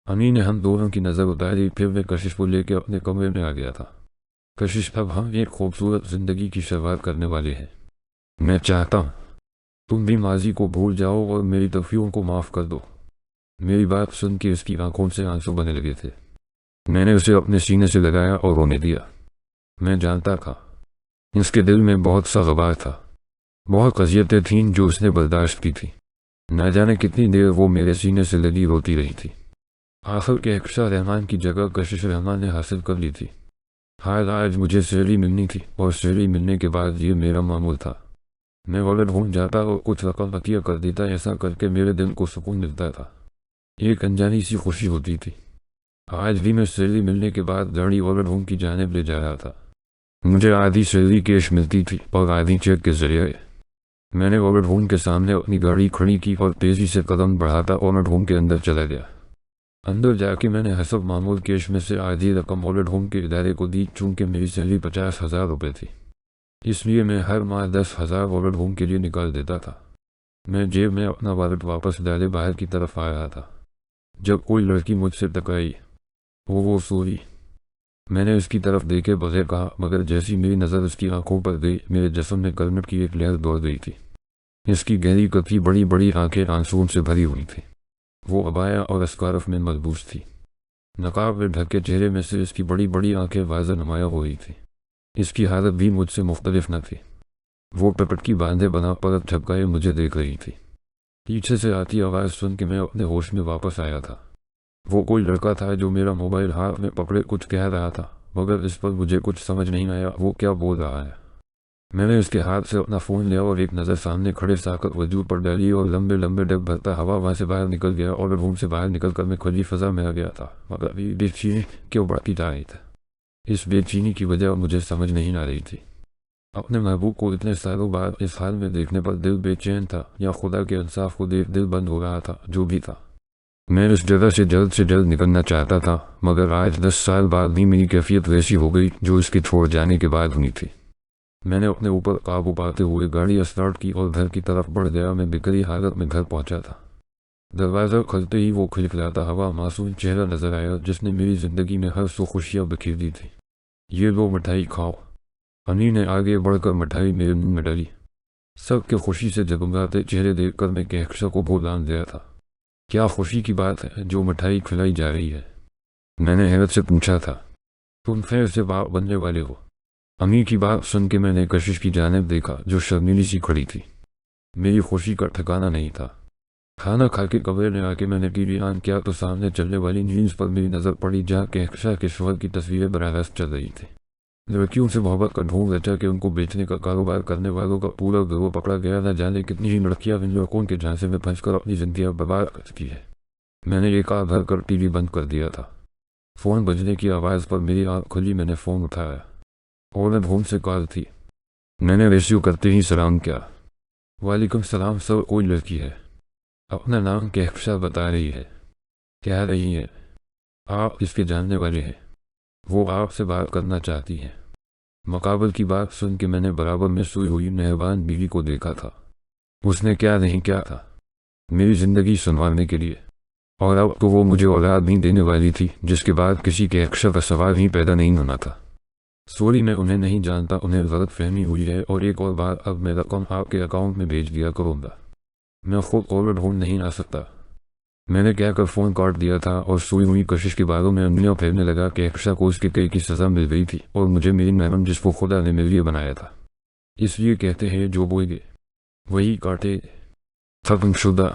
अनी ने हम दोनों की नज़र उतारी। फिर मैं कशिश को लेकर अपने कमरे में आ गया था। कशिश, अब हम एक खूबसूरत ज़िंदगी की शुरुआत करने वाले हैं। मैं चाहता हूँ तुम भी माजी को भूल जाओ और मेरी तफियों को माफ़ कर दो। मेरी बात सुन के उसकी आंखों से आंसू बहने लगे थे। मैंने उसे अपने सीने से लगाया और रोने दिया। मैं जानता था इसके दिल में बहुत सा ग़बार था, बहुत अज़ियतें थीं जो उसने बर्दाश्त की थी। न जाने कितनी देर वो मेरे सीने से लगी रोती रही थी। आखिर कहकशां रहमान की जगह कशिश रहमान ने हासिल कर ली थी। हाल आज मुझे सैलरी मिलनी थी, और सैलरी मिलने के बाद ये मेरा मामूल था। मैं वॉलेट भूल जाता और कुछ रकम अतिया कर देता। ऐसा करके मेरे दिल को सुकून मिलता था। एक अनजानी सी खुशी होती थी। आज भी मैं सैलरी मिलने के बाद गाड़ी वॉलेट होम की जानिब ले जा रहा था। मुझे आधी सैलरी कैश मिलती थी और आधी चेक के जरिए। मैंने वॉलेट होम के सामने अपनी गाड़ी खड़ी की और तेज़ी से कदम बढ़ाता वॉलेट होम के अंदर चला गया। अंदर जाके मैंने हसब मामूल कैश में से आधी रकम वॉलेट होम के इदारे को दी। चूँकि मेरी सैलरी 50,000 रुपये थी, इसलिए मैं हर माह 10,000 वॉलेट होम के लिए निकाल देता था। मैं जेब में अपना वॉलेट वापस डाले बाहर की तरफ आ रहा था, जब कोई लड़की मुझसे टकराई। वो सोई। मैंने उसकी तरफ देखे बगैर कहा, मगर जैसी मेरी नज़र उसकी आंखों पर गई, मेरे जिस्म में गर्मट की एक लहर दौड़ गई थी। इसकी गहरी कतरी बड़ी बड़ी आंखें आंसुओं से भरी हुई थी। वो अबाया और स्कार्फ में मलबूस थी। नकाब में ढके चेहरे में से इसकी बड़ी बड़ी आंखें वाज़ह नुमाया हो रही थी। इसकी हालत भी मुझसे मुख्तलिफ न थी। वो पटकी बांधे बना परत झपकाए मुझे देख रही थी। पीछे से आती आवाज़ सुन के मैं अपने होश में वापस आया था। वो कोई लड़का था जो मेरा मोबाइल हाथ में पकड़े कुछ कह रहा था, मगर इस पर मुझे कुछ समझ नहीं आया वो क्या बोल रहा है। मैंने उसके हाथ से अपना फ़ोन लिया और एक नज़र सामने खड़े साकत वजूद पर डाली और लंबे लंबे डग भरता हवा वहाँ से बाहर निकल गया और रूम से बाहर निकल कर मैं खुली फ़ज़ा में आ गया था, मगर अभी बेचैनी क्यों बढ़ती जा रही था। इस बेचैनी की वजह मुझे समझ नहीं आ रही थी। अपने महबूब को इतने सालों बाद इस हाल में देखने पर दिल बेचैन था, या खुदा के इंसाफ को देख दिल बंद हो रहा था। जो भी था, मैं इस जगह से जल्द निकलना चाहता था, मगर आज 10 साल बाद भी मेरी कैफियत वैसी हो गई जो इसके छोड़ जाने के बाद हुई थी। मैंने अपने ऊपर काबू पाते हुए गाड़ी स्टार्ट की और घर की तरफ बढ़ गया। मैं बिखरी हालत में घर पहुंचा था। दरवाज़ा खुलते ही वो खिलखिलाता हवा मासूम चेहरा नजर आया जिसने मेरी ज़िंदगी में हर सो खुशियाँ बिखेर दी थी। ये लो मिठाई खाओ। अनी ने आगे बढ़कर मिठाई मेरे मुंह में डाली। सबके खुशी से जगमगाते चेहरे देखकर मैं कहकशा को भुलान गया था। क्या खुशी की बात है जो मिठाई खिलाई जा रही है? मैंने हैरत से पूछा था। तुम फिर से बाप बनने वाले हो? अमी की बात सुन के मैंने कशिश की जानिब देखा जो शर्मीली सी खड़ी थी। मेरी खुशी का ठिकाना नहीं था। खाना खा के कमरे में आके मैंने टीवी ऑन किया तो सामने चलने वाली न्यूज़ पर मेरी नज़र पड़ी जहाँ कहकशा के शोहर की तस्वीरें बराह रास्त चल रही थी। लड़कियों से मोहब्बत का ढूंढ रचा कि उनको बेचने का कारोबार करने वालों का पूरा गिरोह पकड़ा गया। न जाने कितनी ही लड़कियां इन लड़कों के झांसे में फंसकर अपनी जिंदगी बर्बाद कर चुकी है। मैंने एक आग भर कर टीवी बंद कर दिया था। फ़ोन बजने की आवाज़ पर मेरी आँख खुली। मैंने फ़ोन उठाया और मैं भूम से कॉल थी। मैंने रिसीव करते ही सलाम किया। वालेकुम सलाम सर, कोई लड़की है, अपना नाम कहकशा बता रही है, कह रही है आप इसके जानने वाले हैं, वो आपसे बात करना चाहती है। मुकाबल की बात सुन के मैंने बराबर में सोई हुई मेहरबान बीवी को देखा था। उसने क्या नहीं किया था मेरी ज़िंदगी संवारने के लिए, और अब तो वो मुझे औलाद नहीं देने वाली थी जिसके बाद किसी के अक्षर का सवाल ही पैदा नहीं होना था। सॉरी, मैं उन्हें नहीं जानता, उन्हें गलत फहमी हुई है। और एक और बार, अब मैं रकम आपके अकाउंट में भेज दिया करूँगा। मैं खुद और ढूंढ नहीं आ सकता। मैंने कहकर फ़ोन काट दिया था और सोई हुई कशिश के बालों में उंगलियां फेरने लगा कि अक्षरा को उसके कई की सज़ा मिल गई थी और मुझे मेरी मेहमान जिसको खुदा ने मेरे लिए बनाया था। इसलिए कहते हैं जो बोएंगे वही काटे। खत्म शुदा।